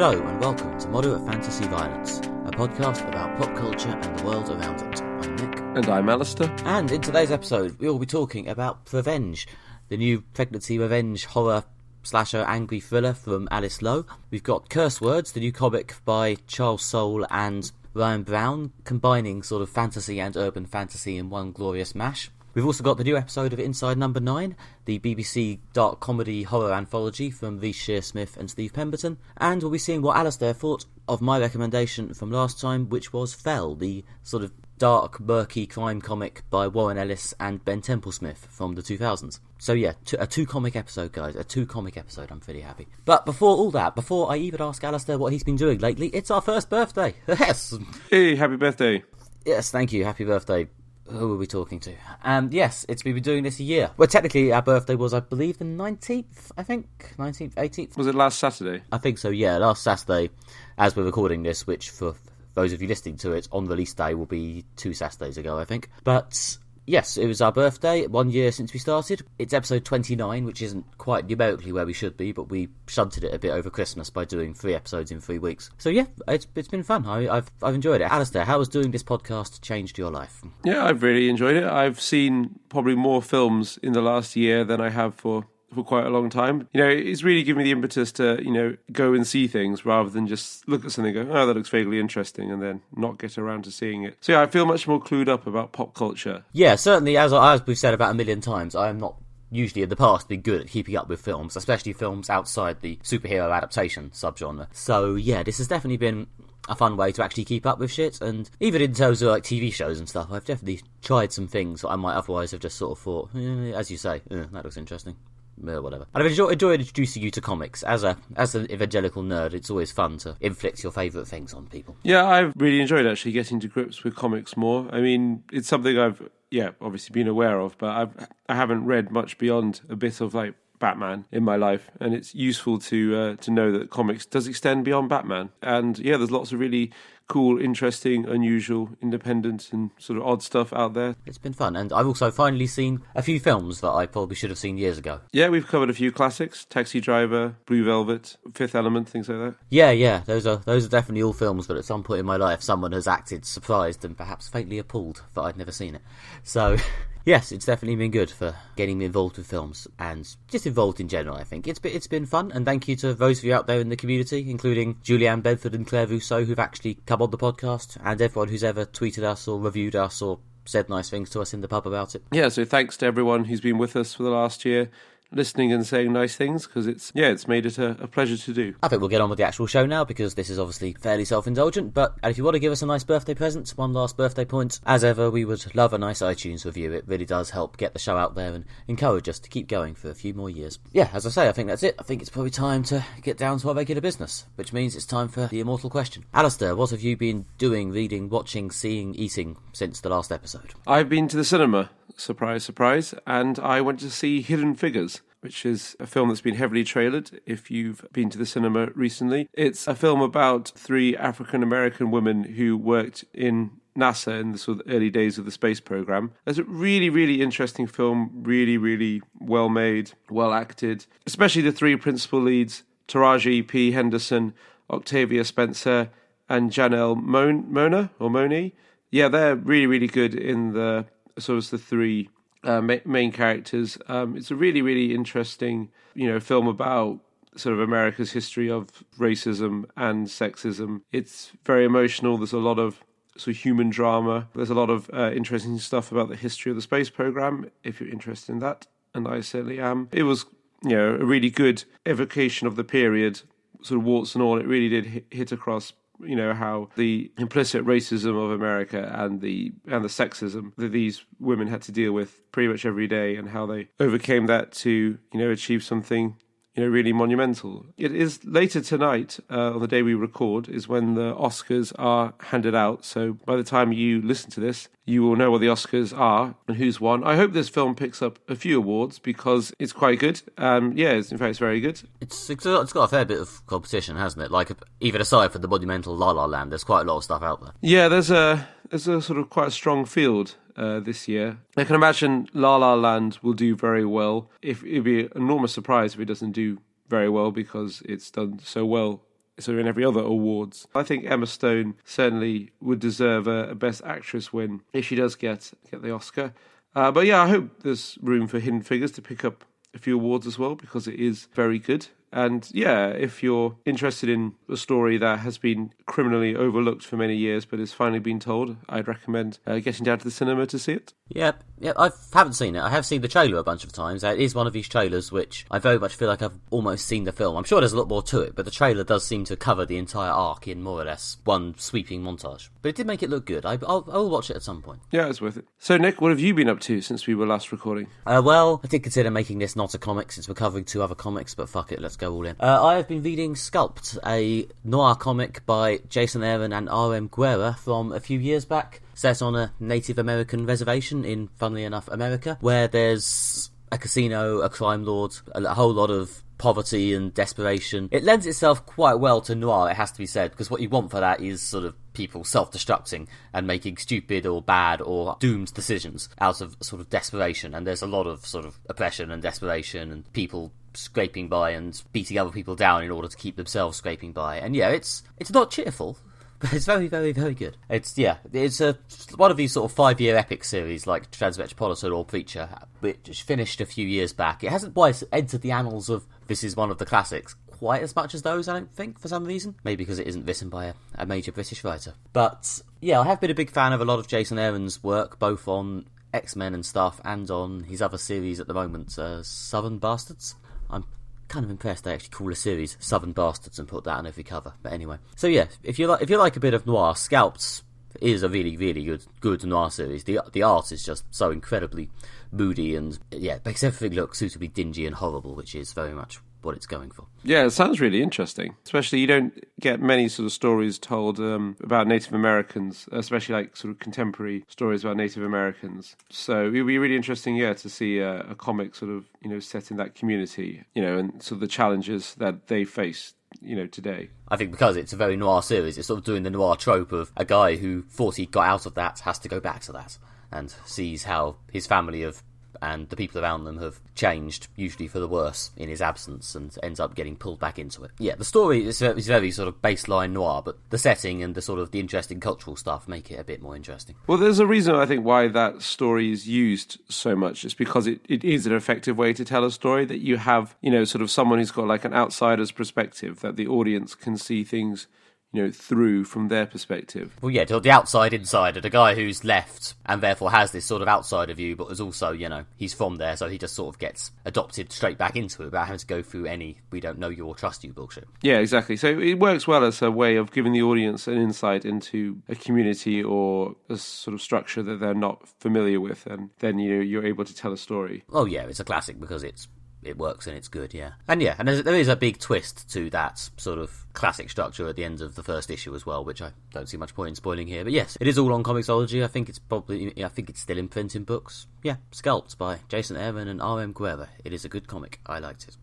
Hello and welcome to Moderate Fantasy Violence, a podcast about pop culture and the world around it. I'm Nick. And I'm Alastair. And in today's episode, we will be talking about Prevenge, the new pregnancy revenge horror slasher angry thriller from Alice Lowe. We've got Curse Words, the new comic by Soule and Browne, combining sort of fantasy and urban fantasy in one glorious mash. We've also got the new episode of Inside Number 9, the BBC dark comedy horror anthology from Reece Shearsmith and Steve Pemberton, and we'll be seeing what Alastair thought of my recommendation from last time, which was Fell, the sort of dark, murky crime comic by Warren Ellis and Ben Templesmith from the 2000s. So yeah, a two-comic episode, guys. A two-comic episode. I'm pretty happy. But before all that, before I even ask Alastair what he's been doing lately, it's our first birthday. Yes! Hey, happy birthday. Yes, thank you. Happy birthday. Who are we talking to? Yes, we've been doing this a year. Well, technically, our birthday was, I believe, the 19th, I think? 19th, 18th? Was it last Saturday? I think so, yeah. Last Saturday, as we're recording this, which for those of you listening to it, on release day will be 2 Saturdays ago, I think. But yes, it was our birthday, 1 year since we started. It's episode 29, which isn't quite numerically where we should be, but we shunted it a bit over Christmas by doing 3 episodes in 3 weeks. So yeah, it's been fun. I've enjoyed it. Alastair, how has doing this podcast changed your life? Yeah, I've really enjoyed it. I've seen probably more films in the last year than I have for quite a long time. You know, it's really given me the impetus to, you know, go and see things rather than just look at something and go, oh, that looks vaguely interesting, and then not get around to seeing it. So yeah, I feel much more clued up about pop culture. Yeah, certainly, as we've said about a million times, I am not usually in the past been good at keeping up with films, especially films outside the superhero adaptation subgenre. So yeah, this has definitely been a fun way to actually keep up with shit, and even in terms of like TV shows and stuff, I've definitely tried some things that I might otherwise have just sort of thought, as you say, that looks interesting. Whatever. And I've enjoyed introducing you to comics. As an evangelical nerd, it's always fun to inflict your favourite things on people. Yeah, I've really enjoyed actually getting to grips with comics more. I mean, it's something I've, obviously been aware of, but I haven't read much beyond a bit of like Batman in my life, and it's useful to know that comics does extend beyond Batman. And yeah, there's lots of really cool, interesting, unusual, independent and sort of odd stuff out there. It's been fun, and I've also finally seen a few films that I probably should have seen years ago. Yeah, we've covered a few classics: Taxi Driver, Blue Velvet, Fifth Element, things like that. Yeah, those are definitely all films that at some point in my life someone has acted surprised and perhaps faintly appalled that I'd never seen it. So yes, it's definitely been good for getting me involved with films and just involved in general, I think. It's been fun, and thank you to those of you out there in the community, including Julianne Bedford and Claire Rousseau, who've actually come on the podcast, and everyone who's ever tweeted us or reviewed us or said nice things to us in the pub about it. Yeah, so thanks to everyone who's been with us for the last year, listening and saying nice things, because it's made it a pleasure to do. I think we'll get on with the actual show now, because this is obviously fairly self-indulgent, but if you want to give us a nice birthday present, one last birthday point, as ever, we would love a nice iTunes review. It really does help get the show out there and encourage us to keep going for a few more years. Yeah, as I say, I think that's it. I think it's probably time to get down to our regular business, which means it's time for the immortal question. Alastair, what have you been doing, reading, watching, seeing, eating since the last episode? I've been to the cinema, surprise, surprise, and I went to see Hidden Figures, which is a film that's been heavily trailered if you've been to the cinema recently. It's a film about 3 African-American women who worked in NASA in the sort of early days of the space program. It's a really, really interesting film, really, really well made, well acted, especially the 3 principal leads, Taraji P. Henderson, Octavia Spencer, and Janelle Monáe. Yeah, they're really, really good in the sort of the 3 main characters. It's a really, really interesting, film about sort of America's history of racism and sexism. It's very emotional. There's a lot of sort of human drama. There's a lot of interesting stuff about the history of the space program, if you're interested in that, and I certainly am. It was, a really good evocation of the period, sort of warts and all. It really did hit across how the implicit racism of America and the sexism that these women had to deal with pretty much every day, and how they overcame that to, achieve something, really monumental. It is later tonight, on the day we record, is when the Oscars are handed out. So by the time you listen to this, you will know what the Oscars are and who's won. I hope this film picks up a few awards because it's quite good. In fact, it's very good. It's got a fair bit of competition, hasn't it? Like, even aside from the monumental La La Land, there's quite a lot of stuff out there. Yeah, there's a sort of quite a strong field this year. I can imagine La La Land will do very well. It'd be an enormous surprise if it doesn't do very well, because it's done so well sort of in every other awards. I think Emma Stone certainly would deserve a Best Actress win if she does get the Oscar. But yeah, I hope there's room for Hidden Figures to pick up a few awards as well, because it is very good. And yeah, if you're interested in a story that has been criminally overlooked for many years but is finally being told, I'd recommend getting down to the cinema to see it. Yep, I haven't seen it. I have seen the trailer a bunch of times. It is one of these trailers which I very much feel like I've almost seen the film. I'm sure there's a lot more to it, but the trailer does seem to cover the entire arc in more or less one sweeping montage. But it did make it look good. I'll watch it at some point. Yeah, it's worth it. So Nick, what have you been up to since we were last recording? Well, I did consider making this not a comic since we're covering two other comics, but fuck it, let's go all in. I have been reading Scalped, a noir comic by Jason Aaron and R.M. Guerra from a few years back, set on a Native American reservation in, funnily enough, America, where there's a casino, a crime lord, a whole lot of poverty and desperation. It lends itself quite well to noir, it has to be said, because what you want for that is sort of people self-destructing and making stupid or bad or doomed decisions out of sort of desperation, and there's a lot of sort of oppression and desperation and people scraping by and beating other people down in order to keep themselves scraping by. And yeah, it's not cheerful, but it's very, very, very good. It's one of these sort of 5-year epic series like Transmetropolitan or Preacher, which finished a few years back. It hasn't quite entered the annals of this is one of the classics quite as much as those, I don't think, for some reason. Maybe because it isn't written by a major British writer. But yeah, I have been a big fan of a lot of Jason Aaron's work, both on X-Men and stuff, and on his other series at the moment, Southern Bastards. I'm kind of impressed they actually call a series Southern Bastards and put that on every cover. But anyway, so yeah, if you like a bit of noir, Scalped is a really, really good noir series. The art is just so incredibly moody and yeah, makes everything look suitably dingy and horrible, which is very much what it's going for. Yeah, it sounds really interesting. Especially you don't get many sort of stories told about Native Americans, especially like sort of contemporary stories about Native Americans. So it would be really interesting, yeah, to see a comic sort of, set in that community, and sort of the challenges that they face, today. I think because it's a very noir series, it's sort of doing the noir trope of a guy who thought he got out of that has to go back to that and sees how his family and the people around them have changed, usually for the worse, in his absence, and ends up getting pulled back into it. Yeah, the story is very sort of baseline noir, but the setting and the interesting cultural stuff make it a bit more interesting. Well, there's a reason, I think, why that story is used so much. It's because it is an effective way to tell a story, that you have, sort of someone who's got like an outsider's perspective, that the audience can see things through from their perspective. Well, yeah, the outside insider, the guy who's left and therefore has this sort of outsider view, but is also, he's from there, so he just sort of gets adopted straight back into it without having to go through any we don't know you or trust you bullshit. Yeah, exactly. So it works well as a way of giving the audience an insight into a community or a sort of structure that they're not familiar with, and then, you're able to tell a story. Oh, yeah, it's a classic because it works and it's good, yeah. And there is a big twist to that sort of classic structure at the end of the first issue as well, which I don't see much point in spoiling here. But yes, it is all on Comixology. I think it's still in print in books. Yeah, Scalped by Jason Aaron and R.M. Guerra. It is a good comic. I liked it.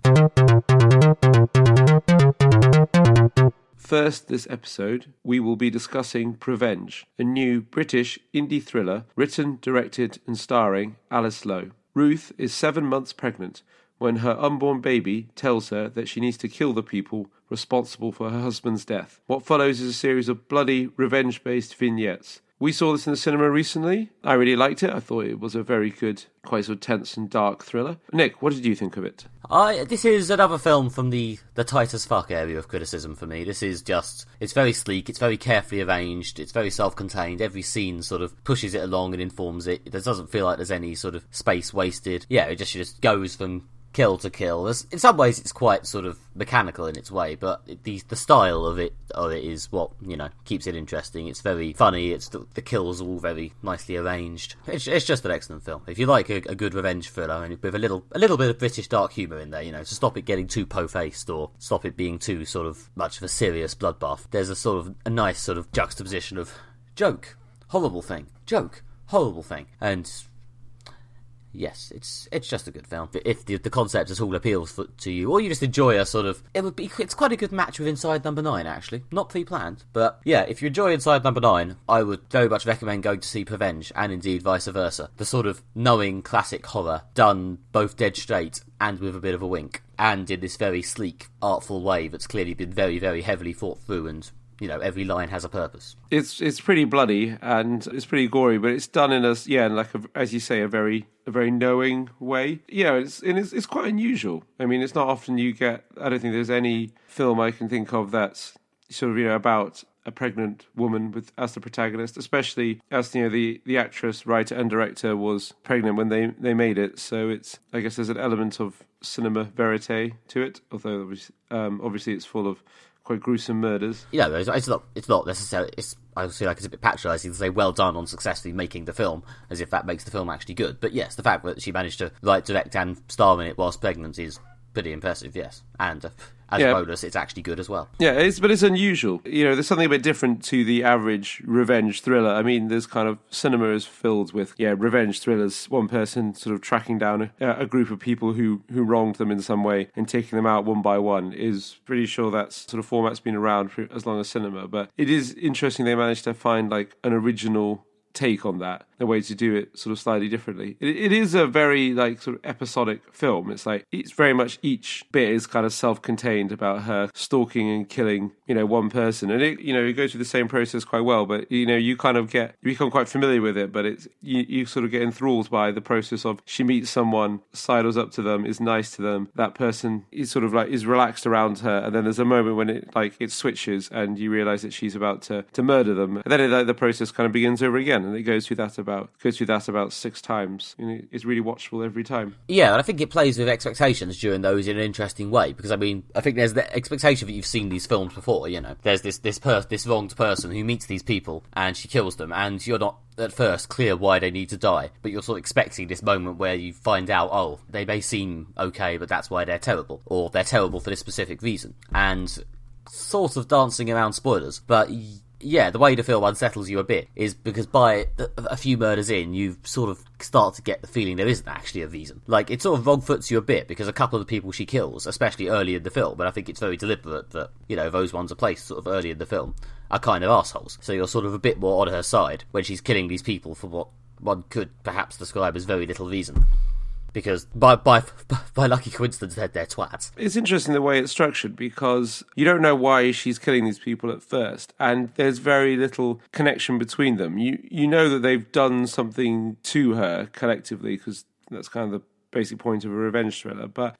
First, this episode, we will be discussing Prevenge, a new British indie thriller written, directed and starring Alice Lowe. Ruth is 7 months pregnant when her unborn baby tells her that she needs to kill the people responsible for her husband's death. What follows is a series of bloody, revenge-based vignettes. We saw this in the cinema recently. I really liked it. I thought it was a very good, quite sort of tense and dark thriller. Nick, what did you think of it? This is another film from the tight as fuck area of criticism for me. This is it's very sleek, it's very carefully arranged, it's very self-contained. Every scene sort of pushes it along and informs it. It doesn't feel like there's any sort of space wasted. Yeah, it just goes from kill to kill. In some ways it's quite sort of mechanical in its way, but the style of it is what keeps it interesting. It's very funny. It's the kills are all very nicely arranged. It's just an excellent film. If you like a good revenge thriller and with a little bit of British dark humour in there, to stop it getting too po-faced or stop it being too sort of much of a serious bloodbath, there's a nice sort of juxtaposition of joke, horrible thing, joke, horrible thing, and yes, it's just a good film. If the concept at all appeals to you, or you just enjoy a sort of, it's quite a good match with Inside Number 9, actually. Not pre-planned, but yeah, if you enjoy Inside Number 9, I would very much recommend going to see Prevenge, and indeed vice versa. The sort of knowing classic horror, done both dead straight and with a bit of a wink, and in this very sleek, artful way that's clearly been very, very heavily thought through, and every line has a purpose. It's pretty bloody and it's pretty gory, but it's done in as you say, a very knowing way. It's quite unusual. I mean, it's not often you get. I don't think there's any film I can think of that's sort of about a pregnant woman as the protagonist, especially as the actress, writer, and director was pregnant when they made it. So I guess there's an element of cinema verite to it, although obviously it's full of quite gruesome murders. It's not necessarily. I feel like it's a bit patronising to say well done on successfully making the film, as if that makes the film actually good. But yes, the fact that she managed to write, direct, and star in it whilst pregnant is pretty impressive. Yes, and as a bonus, it's actually good as well. Yeah, but it's unusual. There's something a bit different to the average revenge thriller. I mean, there's kind of cinema is filled with revenge thrillers. One person sort of tracking down a group of people who wronged them in some way and taking them out one by one. Is pretty sure that sort of format's been around for as long as cinema. But it is interesting they managed to find like an original take on that, a way to do it sort of slightly differently. It is a very like sort of episodic film. It's like it's very much each bit is kind of self-contained about her stalking and killing one person, and it goes through the same process quite well, but you kind of you become quite familiar with it, but it's you sort of get enthralled by the process of she meets someone, sidles up to them, is nice to them, that person is sort of like is relaxed around her, and then there's a moment when it switches and you realize that she's about to murder them, and then the process kind of begins over again. And it goes through that about 6 times. It's really watchable every time. Yeah, and I think it plays with expectations during those in an interesting way, because I mean, I think there's the expectation that you've seen these films before. There's this wronged person who meets these people and she kills them, and you're not at first clear why they need to die, but you're sort of expecting this moment where you find out, oh, they may seem okay, but that's why they're terrible, or they're terrible for this specific reason, and sort of dancing around spoilers, but yeah, the way the film unsettles you a bit is because by a few murders in, you sort of start to get the feeling there isn't actually a reason. Like, it sort of wrong-foots you a bit, because a couple of the people she kills, especially early in the film, but I think it's very deliberate that, those ones are placed sort of early in the film, are kind of assholes. So you're sort of a bit more on her side when she's killing these people for what one could perhaps describe as very little reason. Because by lucky coincidence, they're twats. It's interesting the way it's structured, because you don't know why she's killing these people at first, and there's very little connection between them. You know that they've done something to her collectively, because that's kind of the basic point of a revenge thriller, but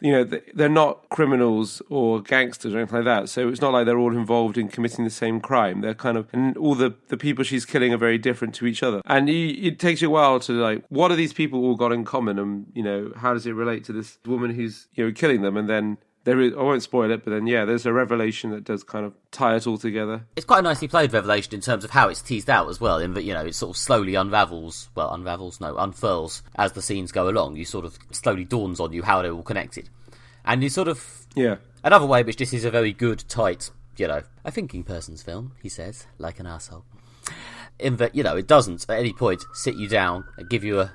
they're not criminals or gangsters or anything like that, so it's not like they're all involved in committing the same crime. They're kind of, and all the people she's killing are very different to each other, and it takes you a while to like, what are these people all got in common, and how does it relate to this woman who's killing them? And then I won't spoil it, but then there's a revelation that does kind of tie it all together. It's quite a nicely played revelation in terms of how it's teased out as well, in that it sort of slowly unfurls as the scenes go along. You sort of slowly dawns on you how they're all connected, and you sort of another way which this is a very good, tight, a thinking person's film. He says, like an arsehole. In that it doesn't at any point sit you down and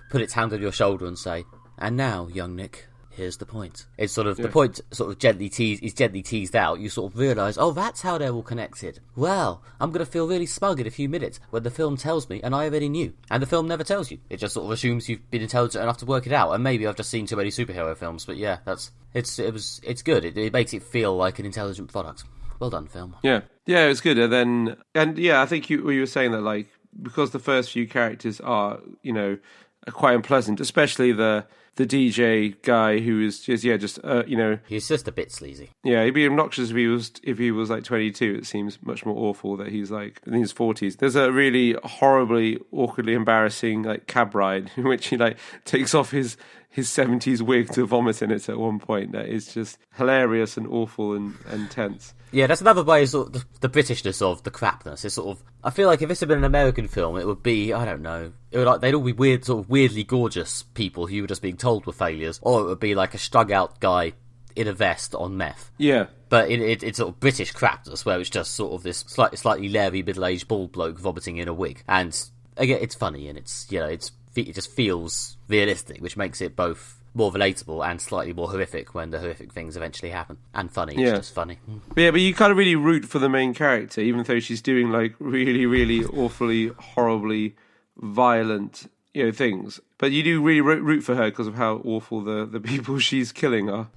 put its hand on your shoulder and say, "And now, young Nick, here's the point." It's sort of the point sort of gently teased out. You sort of realise, oh, that's how they're all connected. Well, I'm going to feel really smug in a few minutes when the film tells me, and I already knew. And the film never tells you. It just sort of assumes you've been intelligent enough to work it out. And maybe I've just seen too many superhero films, but it's good. It makes it feel like an intelligent product. Well done, film. Yeah, it's good. And I think you were saying that, like, because the first few characters are quite unpleasant, especially the DJ guy who is just he's just a bit sleazy. Yeah, he'd be obnoxious if he was like 22. It seems much more awful that he's like in his 40s. There's a really horribly, awkwardly embarrassing like cab ride in which he like takes off his 70s wig to vomit in it at one point. That is just hilarious and awful and tense. Yeah, that's another way of sort of the Britishness of the crapness. It's sort of, I feel like if this had been an American film, it would be, I don't know, they'd all be weird, sort of weirdly gorgeous people who you were just being told were failures, or it would be like a strung out guy in a vest on meth. Yeah. But it's sort of British crapness, where it's just sort of this slightly leery middle-aged bald bloke vomiting in a wig. And again, it's funny, and it's it just feels realistic, which makes it both more relatable and slightly more horrific when the horrific things eventually happen. And funny, it's just funny. Yeah, but you kind of really root for the main character, even though she's doing like really, really awfully, horribly violent, things. But you do really root for her because of how awful the people she's killing are.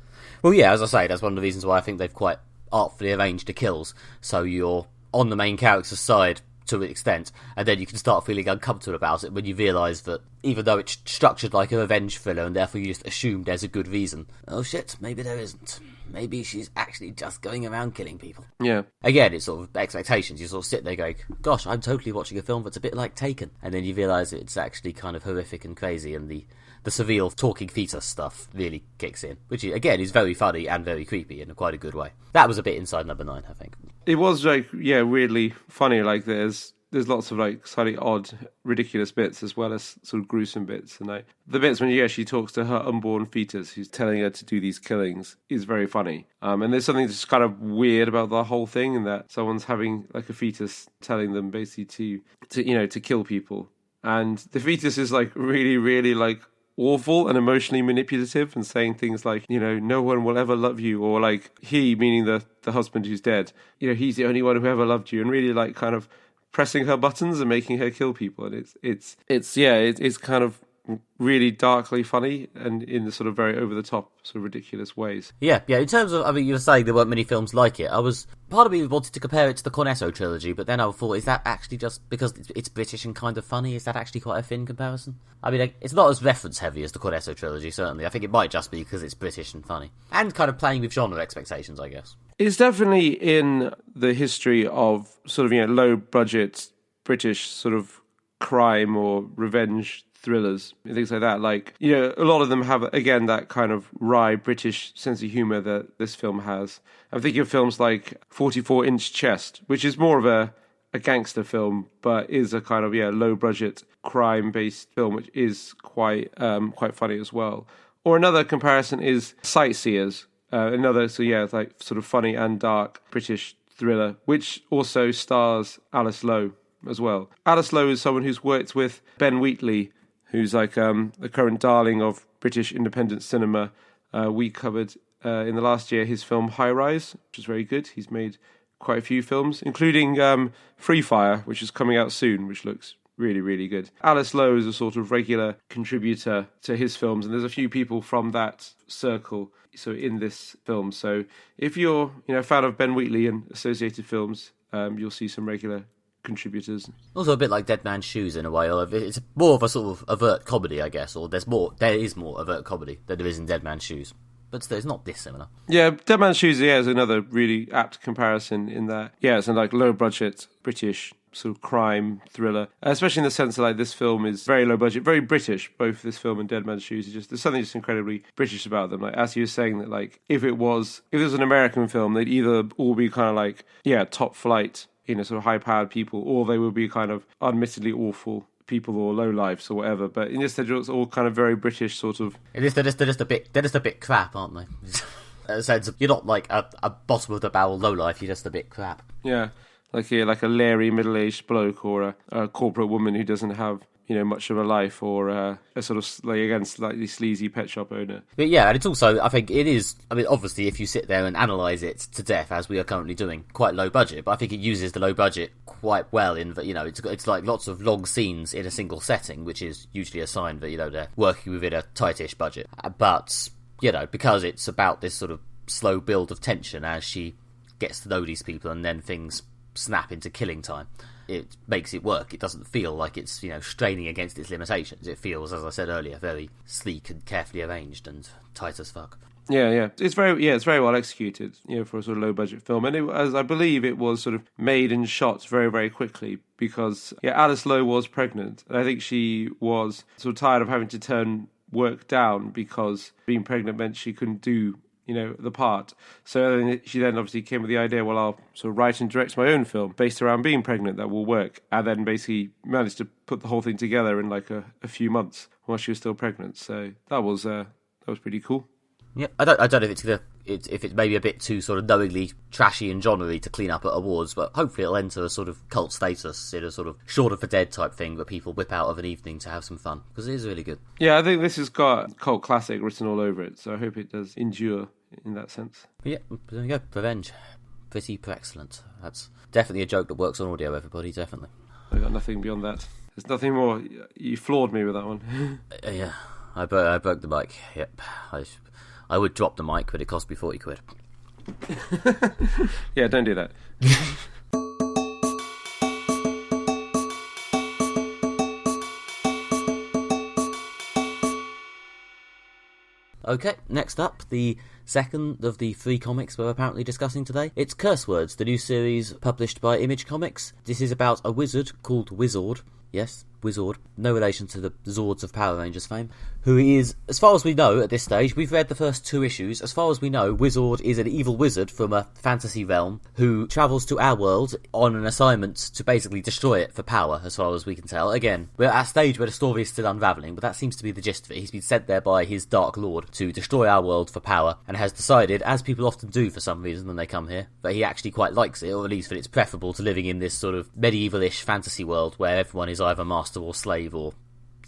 Well, yeah, as I say, that's one of the reasons why I think they've quite artfully arranged the kills, so you're on the main character's side to an extent, and then you can start feeling uncomfortable about it when you realise that even though it's structured like a revenge thriller and therefore you just assume there's a good reason, oh shit, maybe there isn't. Maybe she's actually just going around killing people. Yeah. Again, it's sort of expectations. You sort of sit there going, gosh, I'm totally watching a film that's a bit like Taken. And then you realise it's actually kind of horrific and crazy, and the surreal talking fetus stuff really kicks in, which again is very funny and very creepy in quite a good way. That was a bit inside number 9, I think. It was like, weirdly funny. Like there's lots of like slightly odd, ridiculous bits as well as sort of gruesome bits. And like the bits when she talks to her unborn fetus who's telling her to do these killings is very funny. And there's something that's kind of weird about the whole thing, in that someone's having like a fetus telling them basically to kill people, and the fetus is like really, really like awful and emotionally manipulative and saying things like, no one will ever love you, or like he, meaning the husband who's dead, he's the only one who ever loved you, and really like kind of pressing her buttons and making her kill people. And it's kind of really darkly funny and in the sort of very over the top sort of ridiculous ways. Yeah. In terms of, you were saying there weren't many films like it. Part of me wanted to compare it to the Cornetto trilogy, but then I thought, is that actually just because it's British and kind of funny? Is that actually quite a thin comparison? I mean, it's not as reference heavy as the Cornetto trilogy, certainly. I think it might just be because it's British and funny, and kind of playing with genre expectations, I guess. It's definitely in the history of sort of low budget British sort of crime or revenge thrillers and things like that. Like, a lot of them have, again, that kind of wry British sense of humour that this film has. I'm thinking of films like 44-Inch Chest, which is more of a gangster film, but is a kind of, low-budget crime-based film, which is quite funny as well. Or another comparison is Sightseers, like sort of funny and dark British thriller, which also stars Alice Lowe as well. Alice Lowe is someone who's worked with Ben Wheatley, who's like the current darling of British independent cinema. We covered in the last year his film High Rise, which is very good. He's made quite a few films, including Free Fire, which is coming out soon, which looks really, really good. Alice Lowe is a sort of regular contributor to his films, and there's a few people from that circle in this film. So if you're a fan of Ben Wheatley and associated films, you'll see some regular contributors. Also a bit like Dead Man's Shoes in a way, or it's more of a sort of overt comedy, I guess, or there is more overt comedy than there is in Dead Man's Shoes, but it's not dissimilar. Yeah, Dead Man's Shoes is another really apt comparison in that, it's a like low budget British sort of crime thriller, especially in the sense that like this film is very low budget, very British. Both this film and Dead Man's Shoes, there's something just incredibly British about them. Like, as you were saying, that like if it was an American film, they'd either all be kind of like top flight, sort of high-powered people, or they would be kind of admittedly awful people or low lives or whatever. But in this, it's all kind of very British sort of. They're just a bit crap, aren't they? In a sense, you're not like a bottom of the barrel low life. You're just a bit crap. Yeah, like a leery middle-aged bloke or a corporate woman who doesn't have much of a life, or a sort of slightly sleazy pet shop owner. But yeah, and it's also, I think it is, obviously if you sit there and analyse it to death, as we are currently doing, quite low budget, but I think it uses the low budget quite well in that, it's like lots of long scenes in a single setting, which is usually a sign that, they're working within a tightish budget. But, because it's about this sort of slow build of tension as she gets to know these people and then things snap into killing time, it makes it work. It doesn't feel like it's straining against its limitations. It feels, as I said earlier, very sleek and carefully arranged and tight as fuck. Yeah. It's very well executed, for a sort of low budget film. And as I believe it was sort of made and shot very, very quickly because Alice Lowe was pregnant, and I think she was sort of tired of having to turn work down because being pregnant meant she couldn't do the part. So she then obviously came with the idea, well, I'll sort of write and direct my own film based around being pregnant that will work. And then basically managed to put the whole thing together in like a few months while she was still pregnant. So that was pretty cool. Yeah, I don't know if it's going to if it's maybe a bit too sort of knowingly trashy and genre-y to clean up at awards, but hopefully it'll enter a sort of cult status in a sort of Shaun of the Dead type thing that people whip out of an evening to have some fun, because it is really good. Yeah, I think this has got cult classic written all over it, so I hope it does endure in that sense. Yeah, there we go. Prevenge. Pretty excellent. That's definitely a joke that works on audio, everybody, definitely. I got nothing beyond that. There's nothing more. You floored me with that one. Yeah, I broke the mic. Yep. I would drop the mic, but it cost me 40 quid. Yeah, don't do that. Okay, next up, the second of the 3 comics we're apparently discussing today. It's Curse Words, the new series published by Image Comics. This is about a wizard called Wizard. Yes, Wizard. No relation to the Zords of Power Rangers fame. Who is, as far as we know at this stage, we've read the first 2 issues. As far as we know, Wizard is an evil wizard from a fantasy realm who travels to our world on an assignment to basically destroy it for power, as far as we can tell. Again, we're at a stage where the story is still unravelling, but that seems to be the gist of it. He's been sent there by his Dark Lord to destroy our world for power, and has decided, as people often do for some reason when they come here, that he actually quite likes it, or at least that it's preferable to living in this sort of medieval-ish fantasy world where everyone is either master or slave or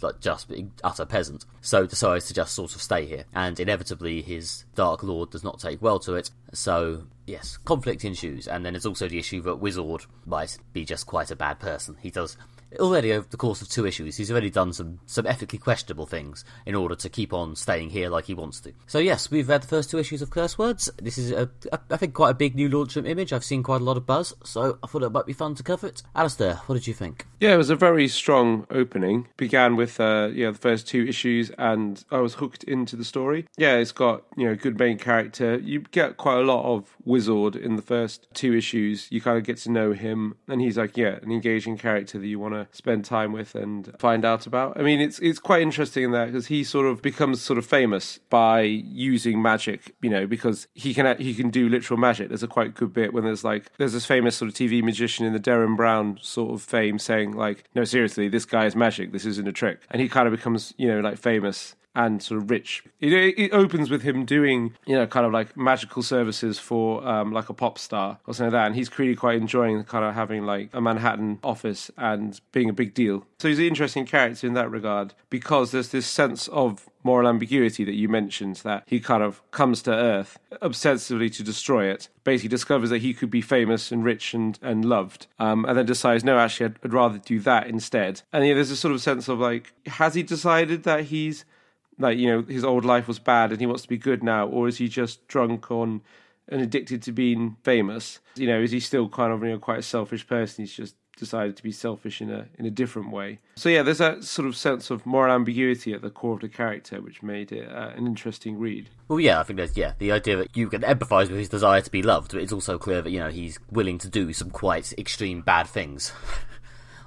like just utter peasant, so decides to just sort of stay here, and inevitably his Dark Lord does not take well to it, so yes, conflict ensues. And then there's also the issue that Wizard might be just quite a bad person. He does already, over the course of 2 issues, he's already done some ethically questionable things in order to keep on staying here like he wants to. So yes, we've read the first 2 issues of Curse Words. This is, I think, quite a big new launch from Image. I've seen quite a lot of buzz, so I thought it might be fun to cover it. Alastair, what did you think? Yeah, it was a very strong opening. Began with the first 2 issues, and I was hooked into the story. Yeah, it's got good main character. You get quite a lot of Wizard in the first 2 issues. You kind of get to know him, and he's like an engaging character that you want to spend time with and find out about. I mean, it's quite interesting in that, because he sort of becomes sort of famous by using magic, because he can do literal magic. There's a quite good bit when there's this famous sort of TV magician in the Derren Browne sort of fame saying no, seriously, this guy is magic, this isn't a trick. And he kind of becomes, famous and sort of rich. It opens with him doing, kind of like magical services for like a pop star or something like that. And he's really quite enjoying kind of having like a Manhattan office and being a big deal. So he's an interesting character in that regard, because there's this sense of moral ambiguity that you mentioned, that he kind of comes to Earth obsessively to destroy it, basically discovers that he could be famous and rich and loved, and then decides, no, actually, I'd rather do that instead. And there's a sort of sense of has he decided that he's his old life was bad and he wants to be good now, or is he just drunk on and addicted to being famous? Is he still kind of quite a selfish person? He's just decided to be selfish in a different way. So yeah, there's that sort of sense of moral ambiguity at the core of the character, which made it an interesting read. Well, yeah, I think there's the idea that you can empathise with his desire to be loved, but it's also clear that he's willing to do some quite extreme bad things,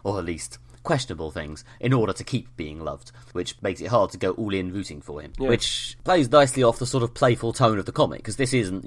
or at least questionable things, in order to keep being loved, which makes it hard to go all in rooting for him, which plays nicely off the sort of playful tone of the comic, because this isn't,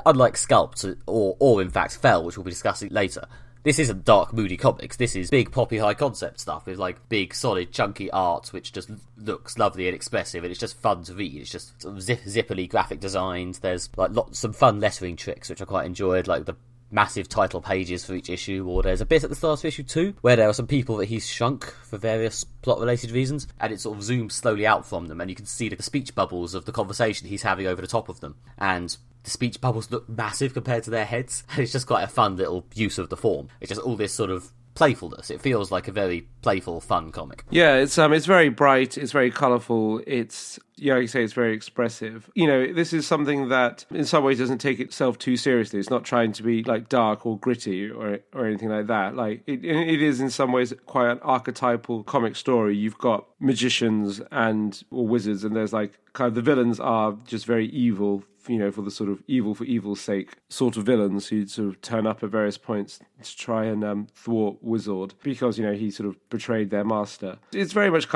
unlike Scalped or in fact Fell, which we'll be discussing later, this isn't dark, moody comics. This is big, poppy, high concept stuff with big, solid, chunky art, which just looks lovely and expressive, and it's just fun to read. It's just sort of zippily graphic designs. There's some fun lettering tricks, which I quite enjoyed, like the massive title pages for each issue, or there's a bit at the start of issue 2 where there are some people that he's shrunk for various plot-related reasons, and it sort of zooms slowly out from them, and you can see the speech bubbles of the conversation he's having over the top of them, and the speech bubbles look massive compared to their heads, and it's just quite a fun little use of the form. It's just all this sort of playfulness. It feels like a very playful, fun comic. Yeah, it's very bright, it's very colourful, it's, like you say, it's very expressive. This is something that in some ways doesn't take itself too seriously. It's not trying to be dark or gritty or anything like that. It is in some ways quite an archetypal comic story. You've got magicians or wizards, and there's kind of the villains are just very evil, for the sort of evil for evil's sake sort of villains who sort of turn up at various points to try and thwart Wizard, because he sort of betrayed their master. It's very much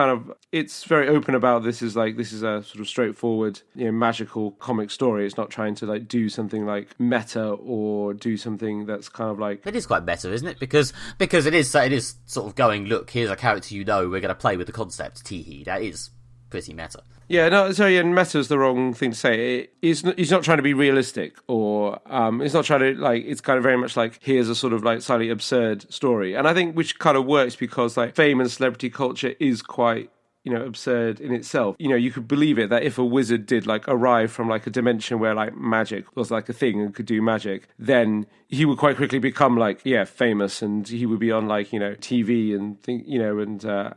it's very open about this is a sort of straightforward magical comic story. It's not trying to do something meta or do something that's kind of it is quite meta, isn't it? Because it is sort of going, look, here's a character we're going to play with the concept, teehee. That is pretty meta. Yeah, no, sorry, and meta is the wrong thing to say. He's not trying to be realistic, or it's not trying to, like, it's kind of very much like, here's a sort of, like, slightly absurd story. And I think which kind of works because, like, fame and celebrity culture is quite, absurd in itself. You could believe it that if a wizard did, like, arrive from, like, a dimension where, like, magic was, like, a thing and could do magic, then he would quite quickly become, like, famous, and he would be on, like, TV and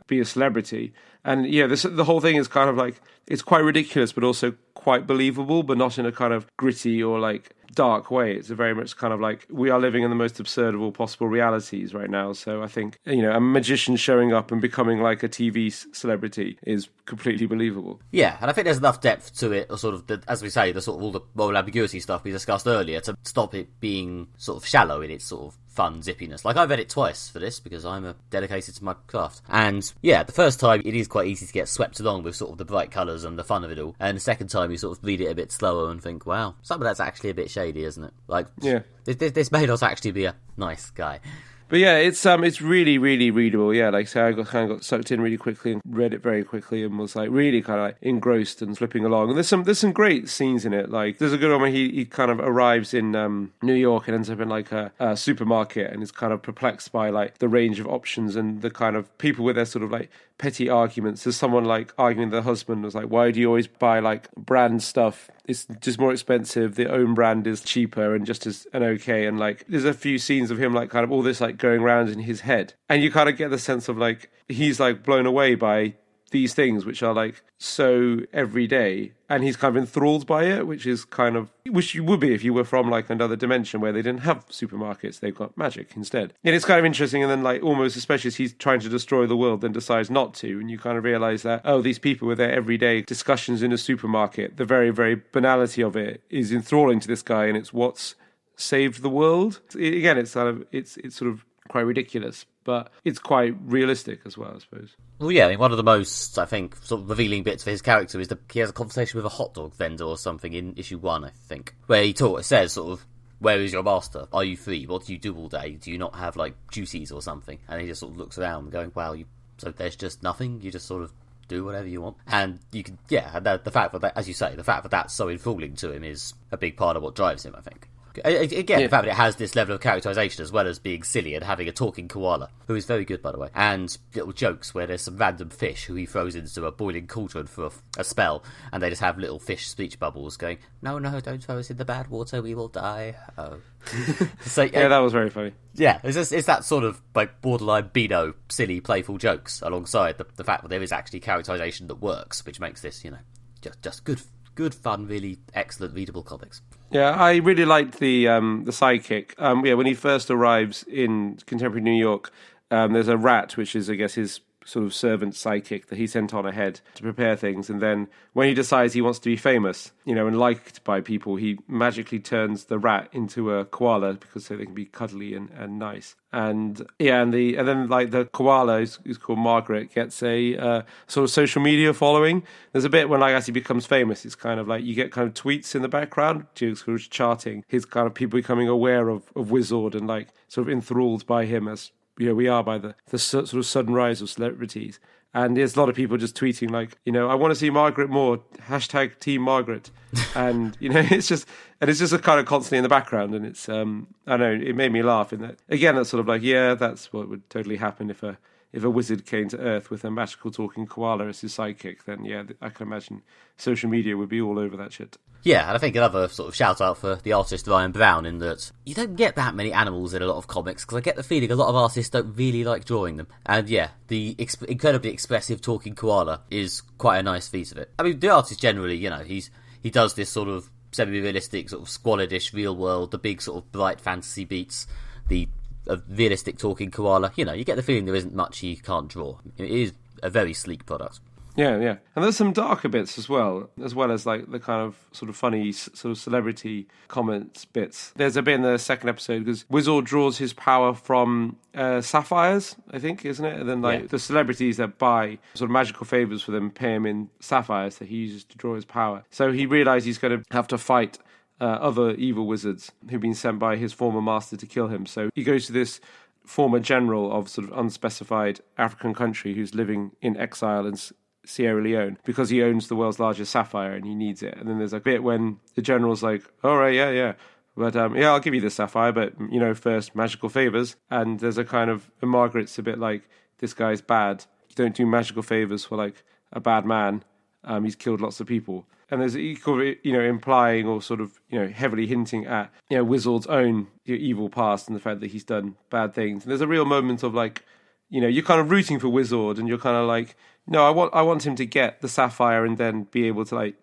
be a celebrity. And the whole thing is kind of like, it's quite ridiculous, but also quite believable, but not in a kind of gritty or like dark way. It's a very much kind of like, we are living in the most absurd of all possible realities right now. So I think, a magician showing up and becoming like a TV celebrity is completely believable. Yeah, and I think there's enough depth to it, or sort of, as we say, the sort of all the moral ambiguity stuff we discussed earlier, to stop it being sort of shallow in its sort of fun zippiness. Like, I've read it twice for this because I'm dedicated to my craft. And yeah, the first time it is quite easy to get swept along with sort of the bright colours and the fun of it all. And the second time you sort of read it a bit slower and think, wow, some of that's actually a bit shady, isn't it? Like, yeah, this may not actually be a nice guy. But yeah, it's really, really readable. Yeah, like I say, I got sucked in really quickly and read it very quickly and was like really kind of like engrossed and flipping along. And there's some great scenes in it. Like there's a good one where he kind of arrives in New York and ends up in like a supermarket and is kind of perplexed by like the range of options and the kind of people with their sort of like petty arguments. There's someone like arguing with the husband was like, why do you always buy like brand stuff? It's just more expensive. The own brand is cheaper and just as an okay. And like, there's a few scenes of him like kind of all this like going around in his head, and you kind of get the sense of like he's like blown away by these things which are like so everyday, and he's kind of enthralled by it, which you would be if you were from like another dimension where they didn't have supermarkets, they've got magic instead. And it's kind of interesting, and then like almost, especially as he's trying to destroy the world, then decides not to, and you kind of realize that, oh, these people with their everyday discussions in a supermarket, the very, very banality of it is enthralling to this guy, and it's what's saved the world. Again, it's sort of quite ridiculous, but it's quite realistic as well, I suppose. Well, yeah, I mean, one of the most, I think, sort of revealing bits for his character is that he has a conversation with a hot dog vendor or something in issue 1, I think, where it says sort of, where is your master? Are you free? What do you do all day? Do you not have, like, duties or something? And he just sort of looks around going, wow, so there's just nothing? You just sort of do whatever you want? And you can, and the fact that, as you say, the fact that that's so enthralling to him is a big part of what drives him, I think. Again, the fact that it has this level of characterisation as well as being silly and having a talking koala, who is very good, by the way, and little jokes where there's some random fish who he throws into a boiling cauldron for a spell, and they just have little fish speech bubbles going, no, don't throw us in the bad water, we will die. Oh. So, yeah, that was very funny. Yeah, it's that sort of like borderline Beano, silly, playful jokes alongside the fact that there is actually characterisation that works, which makes this, just good fun, really excellent readable comics. Yeah, I really liked the sidekick. When he first arrives in contemporary New York, there's a rat, which is, I guess, his sort of servant sidekick that he sent on ahead to prepare things. And then when he decides he wants to be famous, and liked by people, he magically turns the rat into a koala because so they can be cuddly and nice. And then the koala who's called Margaret gets a sort of social media following. There's a bit when as he becomes famous, it's kind of like you get kind of tweets in the background, sort of charting his kind of people becoming aware of Wizard and like sort of enthralled by him as we are by the sort of sudden rise of celebrities. And there's a lot of people just tweeting like, I want to see Margaret more, # Team Margaret. And, it's just a kind of constantly in the background. And it's, I don't know, it made me laugh in that. Again, that's sort of like, yeah, that's what would totally happen if a wizard came to Earth with a magical talking koala as his sidekick. Then, yeah, I can imagine social media would be all over that shit. Yeah, and I think another sort of shout out for the artist Ryan Browne in that you don't get that many animals in a lot of comics, because I get the feeling a lot of artists don't really like drawing them. And yeah, the incredibly expressive talking koala is quite a nice feat of it. I mean, the artist generally, he does this sort of semi-realistic, sort of squalid-ish real world, the big sort of bright fantasy beats, the realistic talking koala. You get the feeling there isn't much he can't draw. It is a very sleek product. Yeah. And there's some darker bits as well as like the kind of sort of funny sort of celebrity comments bits. There's a bit in the second episode because Wizard draws his power from sapphires, I think, isn't it? And then the celebrities that buy sort of magical favours for them pay him in sapphires that he uses to draw his power. So he realised he's going to have to fight other evil wizards who've been sent by his former master to kill him. So he goes to this former general of sort of unspecified African country who's living in exile and Sierra Leone because he owns the world's largest sapphire and he needs it. And then there's a bit when the general's like, all right, yeah. But yeah, I'll give you the sapphire, but, first, magical favors. And there's a kind of, and Margaret's a bit like, this guy's bad. You don't do magical favors for, like, a bad man. He's killed lots of people. And there's equal, implying or sort of, heavily hinting at, Wizard's own evil past and the fact that he's done bad things. And there's a real moment of, like, you're kind of rooting for Wizard and you're kind of like, no, I want him to get the sapphire and then be able to, like,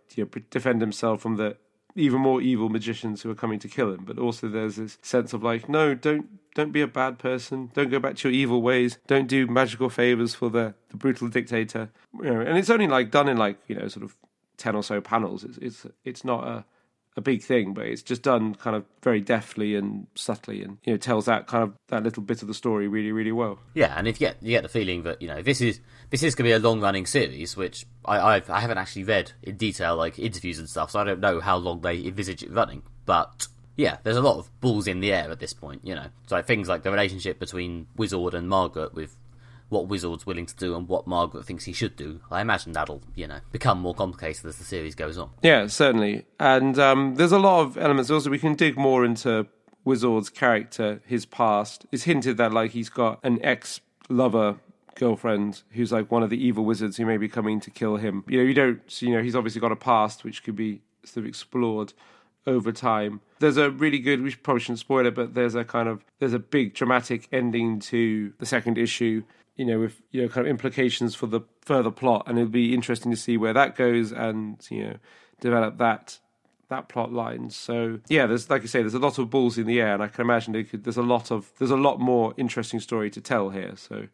defend himself from the even more evil magicians who are coming to kill him. But also there's this sense of like, no, don't be a bad person. Don't go back to your evil ways. Don't do magical favors for the brutal dictator. And it's only like done in like, sort of 10 or so panels. It's not a big thing, but it's just done kind of very deftly and subtly, and tells that kind of that little bit of the story really, really well. Yeah, and if you get the feeling that this is going to be a long running series, which I haven't actually read in detail like interviews and stuff, so I don't know how long they envisage it running. But yeah, there's a lot of balls in the air at this point. So things like the relationship between Wizard and Margaret, with what Wizard's willing to do and what Margaret thinks he should do. I imagine that'll, become more complicated as the series goes on. Yeah, certainly. And there's a lot of elements. Also, we can dig more into Wizard's character, his past. It's hinted that, like, he's got an ex-lover girlfriend who's, like, one of the evil wizards who may be coming to kill him. He's obviously got a past which could be sort of explored over time. There's a really good, we probably shouldn't spoil it, but there's a big dramatic ending to the second issue, with, kind of implications for the further plot. And it'll be interesting to see where that goes and, develop that plot line. So yeah, there's, like I say, there's a lot of balls in the air, and I can imagine there's a lot more interesting story to tell here. So it'll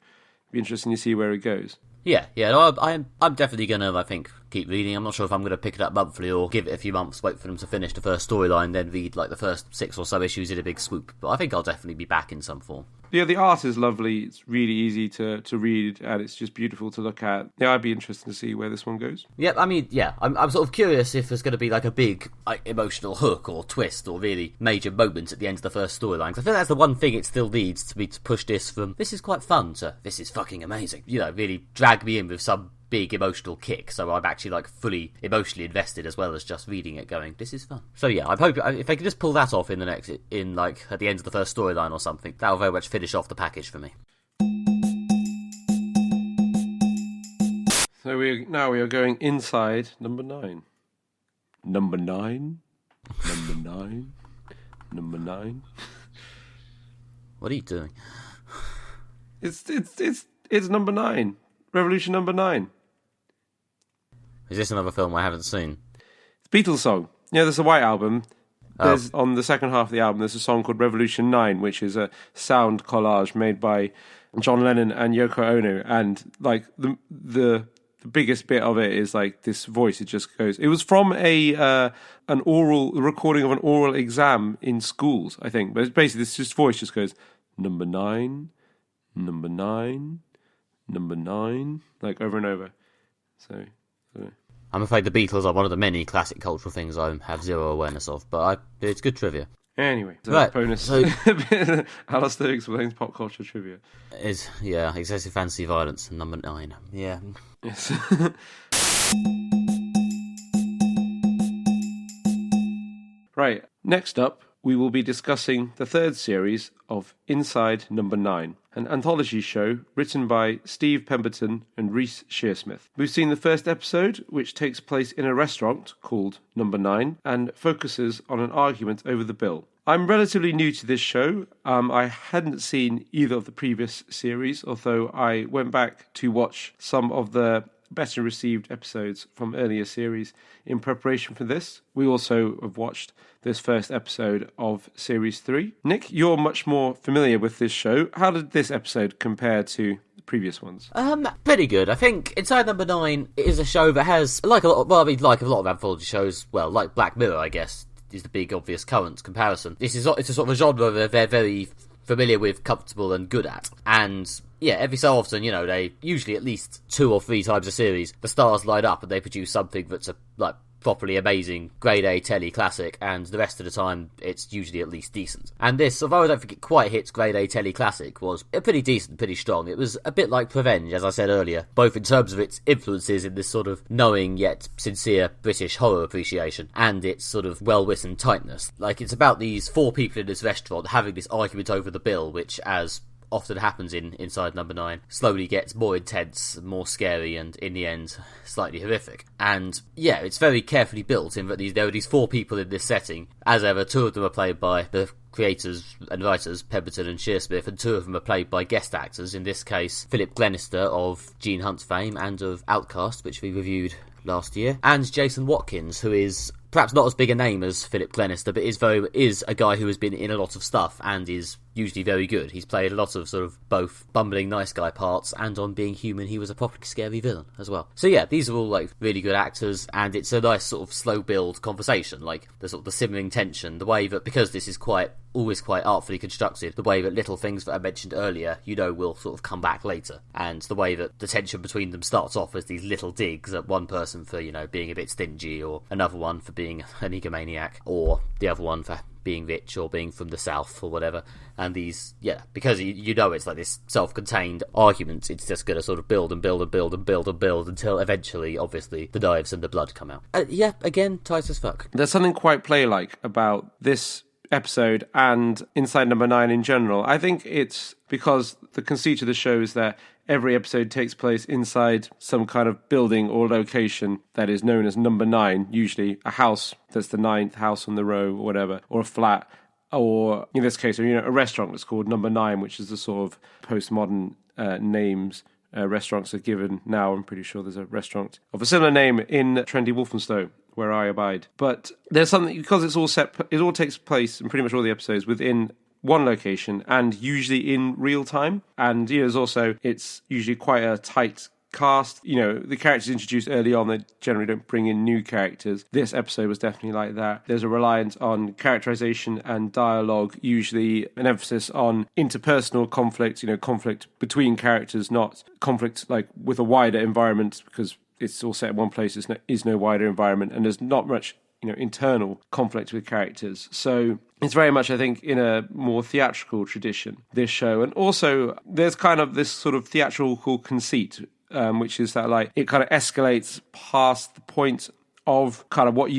be interesting to see where it goes. Yeah, no, I'm definitely going to, I think, keep reading. I'm not sure if I'm going to pick it up monthly or give it a few months, wait for them to finish the first storyline, then read, like, the first 6 or so issues in a big swoop. But I think I'll definitely be back in some form. Yeah, the art is lovely. It's really easy to read, and it's just beautiful to look at. Yeah, I'd be interested to see where this one goes. Yeah, I mean, yeah, I'm sort of curious if there's going to be like a big emotional hook or twist or really major moment at the end of the first storyline. I think that's the one thing it still needs to push this from this is quite fun to this is fucking amazing. Really drag me in with some big emotional kick, so I'm actually like fully emotionally invested as well as just reading it going, this is fun. So yeah, I'm hoping if I can just pull that off at the end of the first storyline or something, that'll very much finish off the package for me. So we are going inside number 9. Number 9? Number 9? Number 9? What are you doing? It's number 9. Revolution number 9. Is this another film I haven't seen? It's Beatles song. Yeah, there's a White Album. On the second half of the album, there's a song called Revolution 9, which is a sound collage made by John Lennon and Yoko Ono. And like the biggest bit of it is like this voice. It just goes. It was from a recording of an oral exam in schools, I think. But it's basically this voice just goes number 9, number 9, number 9, like over and over. So. I'm afraid the Beatles are one of the many classic cultural things I have zero awareness of, but it's good trivia. Anyway, right, bonus. So, Alastair explains pop culture trivia. Excessive fantasy violence, number 9. Yeah. Yes. Right, next up, we will be discussing the third series of Inside Number 9, an anthology show written by Steve Pemberton and Reece Shearsmith. We've seen the first episode, which takes place in a restaurant called Number 9 and focuses on an argument over the bill. I'm relatively new to this show. I hadn't seen either of the previous series, although I went back to watch some of the better received episodes from earlier series in preparation for this. We also have watched this first episode of Series 3. Nick, you're much more familiar with this show. How did this episode compare to the previous ones? Pretty good. I think Inside Number 9 is a show that has, like a lot of anthology shows, well, like Black Mirror, I guess, is the big obvious current comparison. It's a sort of a genre that they're very familiar with, comfortable and good at. And yeah, every so often, they usually at least 2 or 3 times a series, the stars light up and they produce something that's properly amazing grade A telly classic, and the rest of the time it's usually at least decent. And this, although I don't think it quite hits grade A telly classic, was pretty decent, pretty strong. It was a bit like Prevenge, as I said earlier, both in terms of its influences in this sort of knowing yet sincere British horror appreciation, and its sort of well-written tightness. Like, it's about these 4 people in this restaurant having this argument over the bill, which, as often happens in Inside Number 9, slowly gets more intense, more scary, and in the end, slightly horrific. And yeah, it's very carefully built in that there are these 4 people in this setting. As ever, 2 of them are played by the creators and writers, Pemberton and Shearsmith, and 2 of them are played by guest actors, in this case, Philip Glenister of Gene Hunt's fame and of Outcast, which we reviewed last year, and Jason Watkins, who is perhaps not as big a name as Philip Glenister, but is a guy who has been in a lot of stuff and is usually very good. He's played a lot of sort of both bumbling nice guy parts, and on Being Human he was a properly scary villain as well. So yeah, these are all like really good actors, and it's a nice sort of slow build conversation, like the sort of the simmering tension, the way that, because this is always quite artfully constructed, the way that little things that I mentioned earlier, will sort of come back later, and the way that the tension between them starts off as these little digs at one person for, being a bit stingy, or another one for being an egomaniac, or the other one for being rich or being from the south or whatever. And these, because it's like this self-contained argument, it's just going to sort of build and build and build and build and build until eventually, obviously, the knives and the blood come out. Again, tight as fuck. There's something quite play-like about this episode and Inside Number 9 in general. I think it's because the conceit of the show is that every episode takes place inside some kind of building or location that is known as Number 9, usually a house that's the 9th house on the row or whatever, or a flat, or in this case, a restaurant that's called Number 9, which is the sort of postmodern names restaurants are given now. I'm pretty sure there's a restaurant of a similar name in trendy Walthamstow, where I abide. But there's something, because it all takes place in pretty much all the episodes within one location and usually in real time. And it's usually quite a tight cast. The characters introduced early on, they generally don't bring in new characters. This episode was definitely like that. There's a reliance on characterization and dialogue, usually an emphasis on interpersonal conflict, conflict between characters, not conflict like with a wider environment, because it's all set in one place, is no wider environment, and there's not much internal conflict with characters. So it's very much, I think, in a more theatrical tradition, this show. And also there's kind of this sort of theatrical conceit, which is that like it kind of escalates past the point of kind of what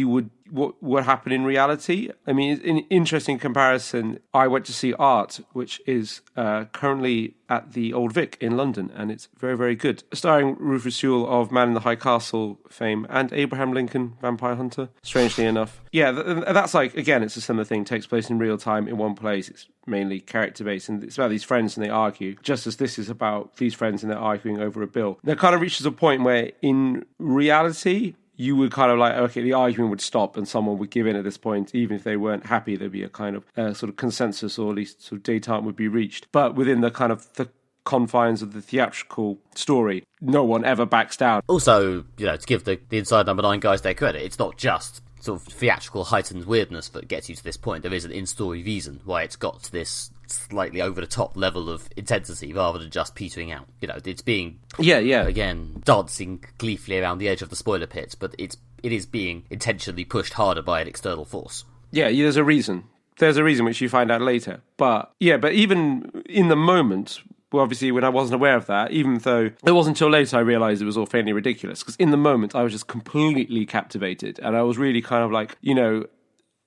would happen in reality. I mean, in interesting comparison, I went to see Art, which is currently at the Old Vic in London, and it's very, very good. Starring Rufus Sewell of Man in the High Castle fame and Abraham Lincoln, Vampire Hunter, strangely enough. Yeah, that's like, again, it's a similar thing. It takes place in real time in one place. It's mainly character-based, and it's about these friends and they argue, just as this is about these friends and they're arguing over a bill. There kind of reaches a point where in reality, you would kind of like, okay, the argument would stop and someone would give in at this point. Even if they weren't happy, there'd be a kind of sort of consensus, or at least sort of détente would be reached. But within the kind of the confines of the theatrical story, no one ever backs down. Also, to give the Inside Number 9 guys their credit, it's not just sort of theatrical heightened weirdness that gets you to this point. There is an in-story reason why it's got to this slightly over-the-top level of intensity rather than just petering out. It's being, again, dancing gleefully around the edge of the spoiler pit, but it is being intentionally pushed harder by an external force. Yeah, there's a reason. There's a reason which you find out later. But even in the moment, well, obviously, when I wasn't aware of that, even though it wasn't until later I realised it was all fairly ridiculous, because in the moment I was just completely captivated, and I was really kind of like,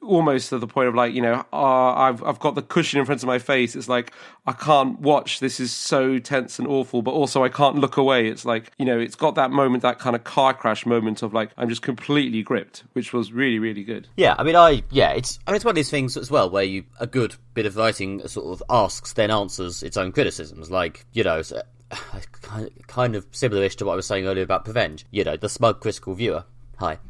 almost to the point of like, I've got the cushion in front of my face. It's like, I can't watch. This is so tense and awful, but also I can't look away. It's like, it's got that moment, that kind of car crash moment of like, I'm just completely gripped, which was really, really good. Yeah, it's one of these things as well where a good bit of writing sort of asks, then answers its own criticisms. Like, kind of similar-ish to what I was saying earlier about Prevenge. The smug critical viewer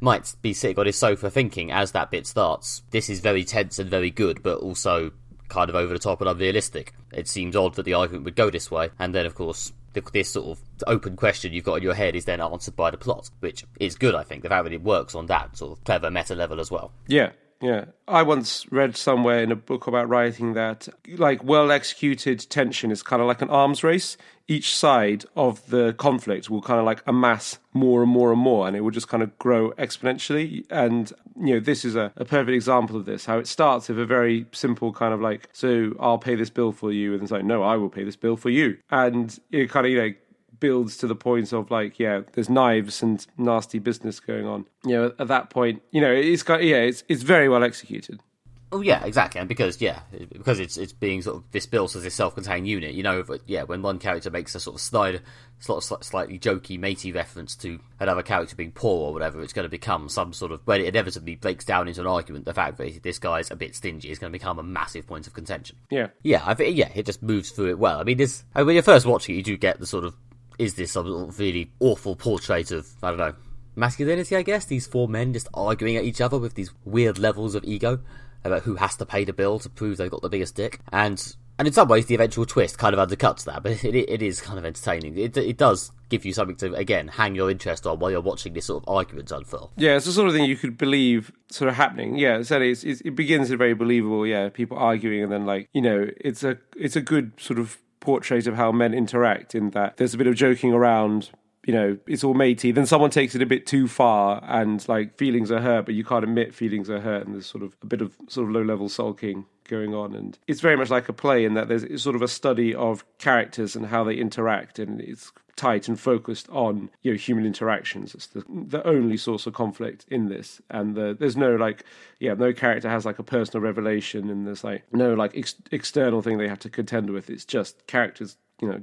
might be sitting on his sofa thinking, as that bit starts, this is very tense and very good, but also kind of over the top and unrealistic. It seems odd that the argument would go this way, and then, of course, this sort of open question you've got in your head is then answered by the plot, which is good, I think. The fact that it works on that sort of clever meta level as well. Yeah. Yeah. I once read somewhere in a book about writing that, like, well-executed tension is kind of like an arms race. Each side of the conflict will kind of like amass more and more and more, and it will just kind of grow exponentially. And, this is a perfect example of this, how it starts with a very simple kind of like, so I'll pay this bill for you, and it's like, no, I will pay this bill for you. And it kind of, builds to the point of like, there's knives and nasty business going on. At that point, it's very well executed. Oh yeah, exactly, and because it's being sort of this built as a self-contained unit. When one character makes a sort of slightly jokey, matey reference to another character being poor or whatever, it's going to become some sort of, when it inevitably breaks down into an argument. The fact that this guy's a bit stingy is going to become a massive point of contention. I think it just moves through it well. I mean, when you're first watching it, you do get the sort of, is this some sort of really awful portrait of, I don't know, masculinity, I guess? These four men just arguing at each other with these weird levels of ego about who has to pay the bill to prove they've got the biggest dick. And in some ways, the eventual twist kind of undercuts that, but it is kind of entertaining. It does give you something to, again, hang your interest on while you're watching this sort of argument unfurl. Yeah, it's the sort of thing you could believe sort of happening. Yeah, so it begins as very believable, people arguing, and then, like, it's a good sort of portrait of how men interact, in that there's a bit of joking around, it's all matey, then someone takes it a bit too far and like feelings are hurt, but you can't admit feelings are hurt, and there's sort of a bit of sort of low-level sulking going on. And it's very much like a play in that it's sort of a study of characters and how they interact, and it's tight and focused on human interactions. It's the only source of conflict in this, and there's no no character has like a personal revelation, and there's like no like external thing they have to contend with. It's just characters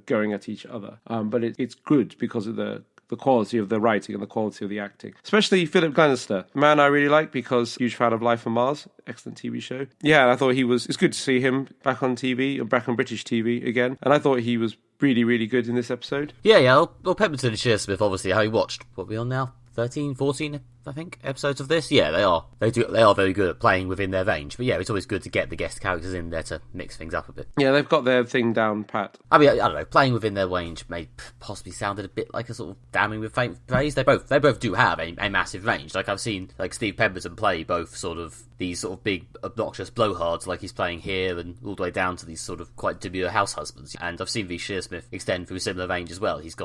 going at each other, but it's good because of the quality of the writing and the quality of the acting. Especially Philip Glenister, a man I really like because huge fan of Life on Mars, excellent TV show. Yeah, and I thought it's good to see him back on TV, or back on British TV again, and I thought he was really, really good in this episode. Yeah, well, Pemberton and Shearsmith, obviously, how you watched, what are we on now? 13, 14, I think, episodes of this. Yeah, they are. They are very good at playing within their range. But yeah, it's always good to get the guest characters in there to mix things up a bit. Yeah, they've got their thing down pat. I mean, I don't know, playing within their range may possibly sounded a bit like a sort of damning with faint praise. They both do have a massive range. Like, I've seen like Steve Pemberton play both sort of these sort of big obnoxious blowhards like he's playing here, and all the way down to these sort of quite demure house husbands. And I've seen V. Shearsmith extend through a similar range as well. He's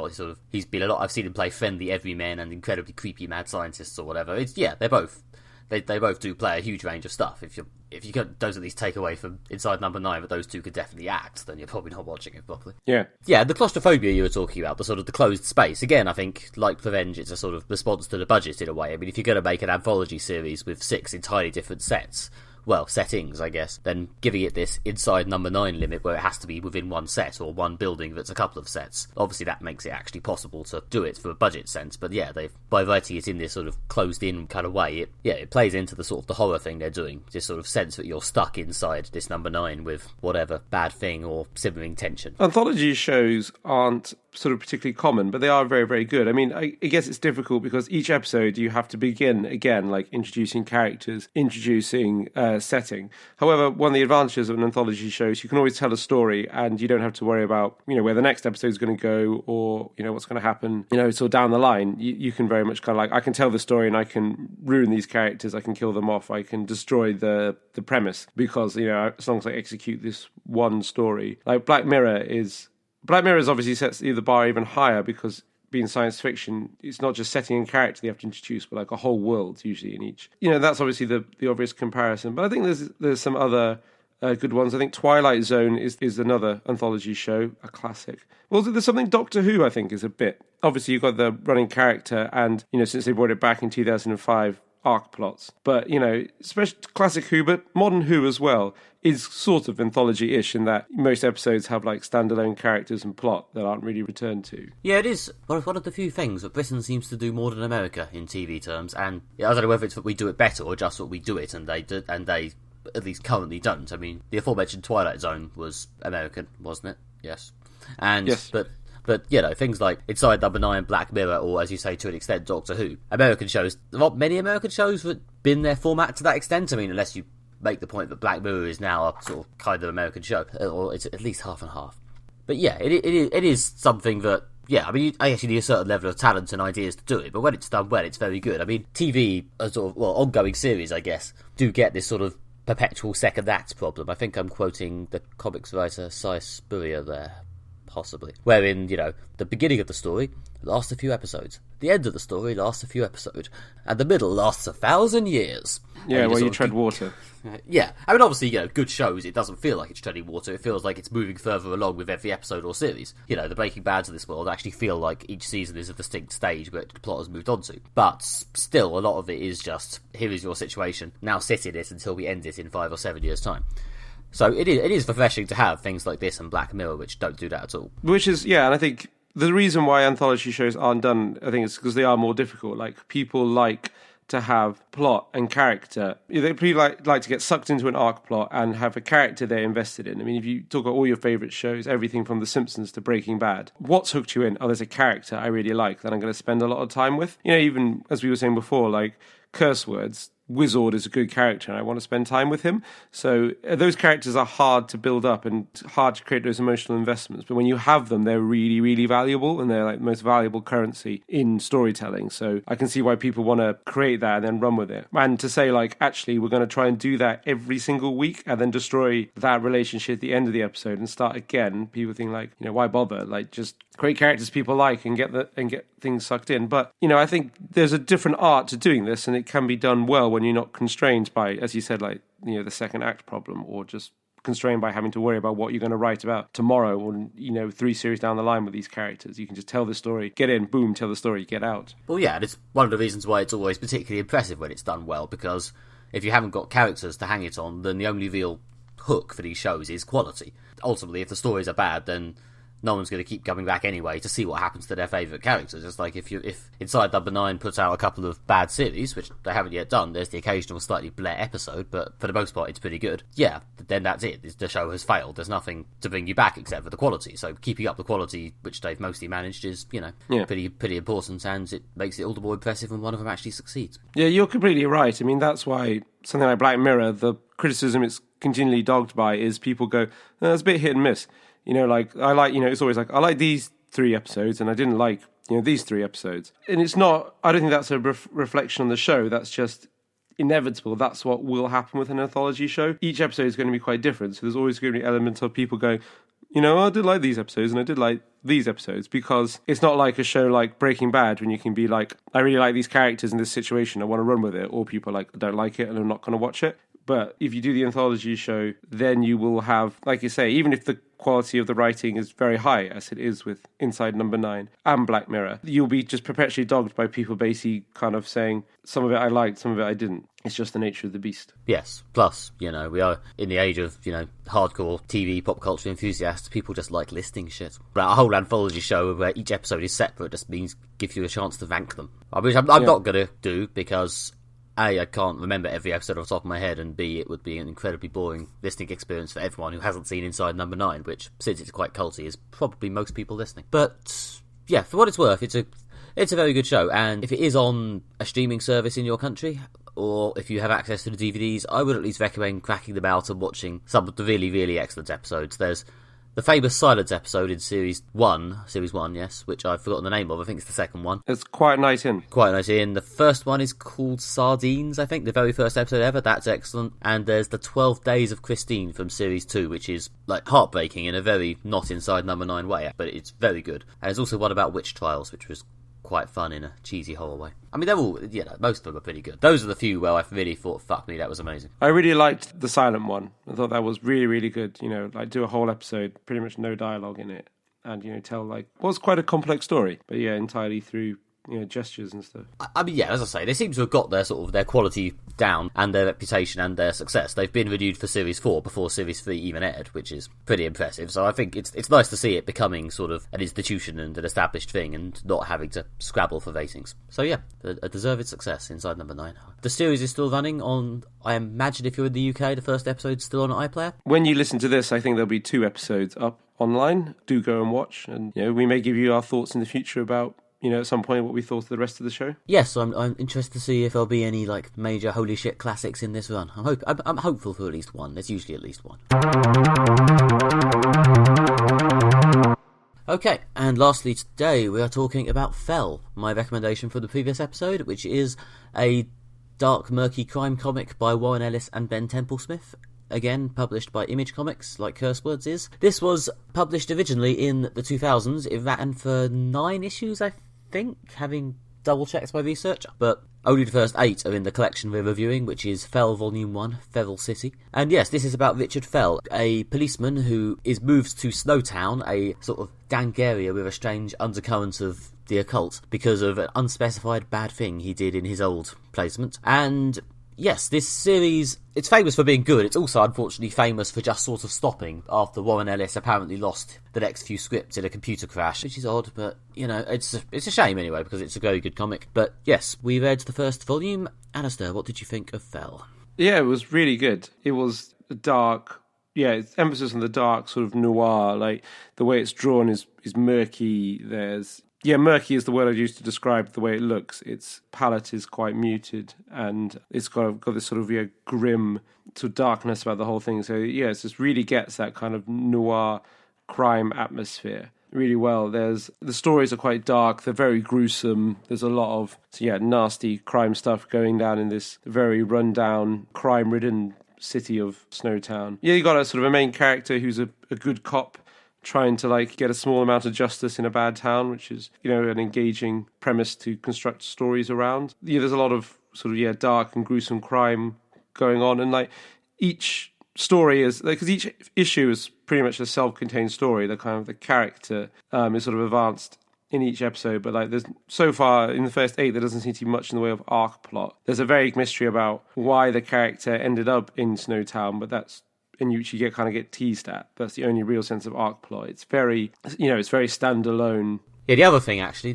been a lot. I've seen him play friendly everymen and incredibly creepy mad scientists or whatever. They both do play a huge range of stuff. If you don't at least take away from Inside Number 9 that those two could definitely act, then you're probably not watching it properly. Yeah, the claustrophobia you were talking about, the sort of the closed space. Again, I think, like Prevenge, it's a sort of response to the budget in a way. I mean, if you're going to make an anthology series with 6 entirely different settings, I guess, then giving it this Inside Number 9 limit where it has to be within one set or one building that's a couple of sets. Obviously, that makes it actually possible to do it for a budget sense, but by writing it in this sort of closed-in kind of way, it plays into the sort of the horror thing they're doing, this sort of sense that you're stuck inside this Number 9 with whatever bad thing or simmering tension. Anthology shows aren't sort of particularly common, but they are very, very good. I mean, I guess it's difficult because each episode you have to begin again, like introducing characters, introducing setting. However, one of the advantages of an anthology show is you can always tell a story, and you don't have to worry about where the next episode is going to go, or what's going to happen sort of down the line. You can very much kind of like, I can tell the story and I can ruin these characters, I can kill them off, I can destroy the premise, because as long as I execute this one story. Like Black Mirror is obviously sets the bar even higher, because being science fiction, it's not just setting and character they have to introduce, but like a whole world usually in each. That's obviously the obvious comparison. But I think there's some other good ones. I think Twilight Zone is another anthology show, a classic. Well, there's something Doctor Who, I think, is a bit. Obviously, you've got the running character, and since they brought it back in 2005, arc plots. But especially classic Who, but modern Who as well, is sort of anthology-ish in that most episodes have like standalone characters and plot that aren't really returned to. Yeah, it is one of the few things that Britain seems to do more than America in TV terms, and I don't know whether it's that we do it better or just that we do it and they at least currently don't. I mean, the aforementioned Twilight Zone was American, wasn't it? Yes. And yes. But things like Inside Number 9, Black Mirror, or as you say, to an extent, Doctor Who. American shows, not many American shows have been their format to that extent. I mean, unless you make the point that Black Mirror is now a sort of kind of American show, or it's at least half and half. But yeah, it is something that Yeah, I mean, I guess you need a certain level of talent and ideas to do it, but when it's done well, it's very good. I mean, TV, ongoing series, I guess, do get this sort of perpetual second act problem. I think I'm quoting the comics writer Cy Spurrier there, possibly. Wherein, the beginning of the story lasts a few episodes, the end of the story lasts a few episodes, and the middle lasts 1,000 years. Yeah, you tread water. Yeah, I mean, obviously, good shows, it doesn't feel like it's treading water. It feels like it's moving further along with every episode or series. The Breaking Bads of this world actually feel like each season is a distinct stage where the plot has moved on to. But still, a lot of it is just, here is your situation, now sit in it until we end it in 5 or 7 years' time. So it is refreshing to have things like this and Black Mirror, which don't do that at all. Which is, and I think the reason why anthology shows aren't done, I think, is because they are more difficult. Like, people like to have plot and character. They pretty like to get sucked into an arc plot and have a character they're invested in. I mean, if you talk about all your favourite shows, everything from The Simpsons to Breaking Bad, what's hooked you in? Oh, there's a character I really like that I'm going to spend a lot of time with. Even as we were saying before, like curse words, Wizard is a good character and I want to spend time with him. So those characters are hard to build up and hard to create those emotional investments. But when you have them, they're really, really valuable, and they're like the most valuable currency in storytelling. So I can see why people want to create that and then run with it. And to say, like, actually, we're going to try and do that every single week and then destroy that relationship at the end of the episode and start again, people think like, why bother? Like, just create characters people like and get things sucked in. But, I think there's a different art to doing this, and it can be done well when you're not constrained by, as you said, like, the second act problem, or just constrained by having to worry about what you're going to write about tomorrow or, 3 series down the line with these characters. You can just tell the story, get in, boom, tell the story, get out. Well, yeah, and it's one of the reasons why it's always particularly impressive when it's done well, because if you haven't got characters to hang it on, then the only real hook for these shows is quality. Ultimately, if the stories are bad, then no one's going to keep coming back anyway to see what happens to their favourite characters. It's like if Inside Number 9 puts out a couple of bad series, which they haven't yet done, there's the occasional slightly bleh episode, but for the most part it's pretty good. Yeah, then that's it. The show has failed. There's nothing to bring you back except for the quality. So keeping up the quality, which they've mostly managed, is, pretty important, and it makes it all the more impressive when one of them actually succeeds. Yeah, you're completely right. I mean, that's why something like Black Mirror, the criticism it's continually dogged by is people go, it's a bit hit and miss. It's always like, I like these 3 episodes and I didn't like, these 3 episodes. And it's not, I don't think that's a reflection on the show. That's just inevitable. That's what will happen with an anthology show. Each episode is going to be quite different. So there's always going to be elements of people going, I did like these episodes and I did like these episodes, because it's not like a show like Breaking Bad when you can be like, I really like these characters in this situation, I want to run with it. Or people are like, I don't like it and I'm not going to watch it. But if you do the anthology show, then you will have, like you say, even if the quality of the writing is very high, as it is with Inside Number 9 and Black Mirror, you'll be just perpetually dogged by people basically kind of saying, some of it I liked, some of it I didn't. It's just the nature of the beast. Yes. Plus, we are in the age of, hardcore TV, pop culture enthusiasts. People just like listing shit. But a whole anthology show where each episode is separate just means give you a chance to rank them. Which I'm not going to do, because A, I can't remember every episode off the top of my head, and B, it would be an incredibly boring listening experience for everyone who hasn't seen Inside Number 9, which, since it's quite culty, is probably most people listening. But, yeah, for what it's worth, it's a very good show, and if it is on a streaming service in your country, or if you have access to the DVDs, I would at least recommend cracking them out and watching some of the really, really excellent episodes. There's the famous Silence episode in Series 1, yes, which I've forgotten the name of. I think it's the second one. It's Quiet Night In. Quiet Night In. The first one is called Sardines, I think, the very first episode ever. That's excellent. And there's the 12 Days of Christine from Series 2, which is, like, heartbreaking in a very not Inside Number 9 way, but it's very good. And there's also one about witch trials, which was quite fun in a cheesy horror way. I mean, they're all, most of them are pretty good. Those are the few where I really thought, fuck me, that was amazing. I really liked the silent one. I thought that was really, really good. Do a whole episode, pretty much no dialogue in it, and, tell, was quite a complex story, but yeah, entirely through, gestures and stuff. I mean, yeah, as I say, they seem to have got their their quality down, and their reputation and their success. They've been renewed for Series 4 before Series 3 even aired, which is pretty impressive. So I think it's nice to see it becoming sort of an institution and an established thing, and not having to scrabble for ratings. So yeah, a deserved success Inside Number 9. The series is still running on, I imagine if you're in the UK, the first episode's still on iPlayer. When you listen to this, I think there'll be 2 episodes up online. Do go and watch, and we may give you our thoughts in the future about at some point what we thought of the rest of the show. Yes, I'm interested to see if there'll be any major holy shit classics in this run. I'm hopeful for at least one. There's usually at least one. Okay, and lastly today we are talking about Fell, my recommendation from the previous episode, which is a dark, murky crime comic by Warren Ellis and Ben Templesmith. Again, published by Image Comics, like Curse Words is. This was published originally in the 2000s. It ran for 9 issues, I think, having double-checked my research, but only the first 8 are in the collection we're reviewing, which is Fell Volume 1, Feral City. And yes, this is about Richard Fell, a policeman who is moved to Snowtown, a sort of dank area with a strange undercurrent of the occult, because of an unspecified bad thing he did in his old placement. And yes, this series, it's famous for being good. It's also, unfortunately, famous for just sort of stopping after Warren Ellis apparently lost the next few scripts in a computer crash, which is odd, but, you know, it's a shame anyway, because it's a very good comic. But yes, we read the first volume. Alastair, what did you think of Fell? Yeah, it was really good. It was dark. Yeah, it's emphasis on the dark, sort of noir. Like, the way it's drawn is murky. Murky is the word I'd use to describe the way it looks. Its palette is quite muted, and it's got this sort of grim sort of darkness about the whole thing. So yeah, it just really gets that kind of noir crime atmosphere really well. The stories are quite dark. They're very gruesome. There's a lot of nasty crime stuff going down in this very rundown, crime-ridden city of Snowtown. Yeah, you got a sort of a main character who's a good cop, trying to get a small amount of justice in a bad town, which is, an engaging premise to construct stories around. Yeah, there's a lot of sort of dark and gruesome crime going on, and each story is because each issue is pretty much a self-contained story. The kind of the character is sort of advanced in each episode, but there's so far in the first 8 there doesn't seem to be much in the way of arc plot. There's a vague mystery about why the character ended up in Snowtown, but that's and you get teased at. That's the only real sense of arc plot. It's very, it's very standalone. Yeah, the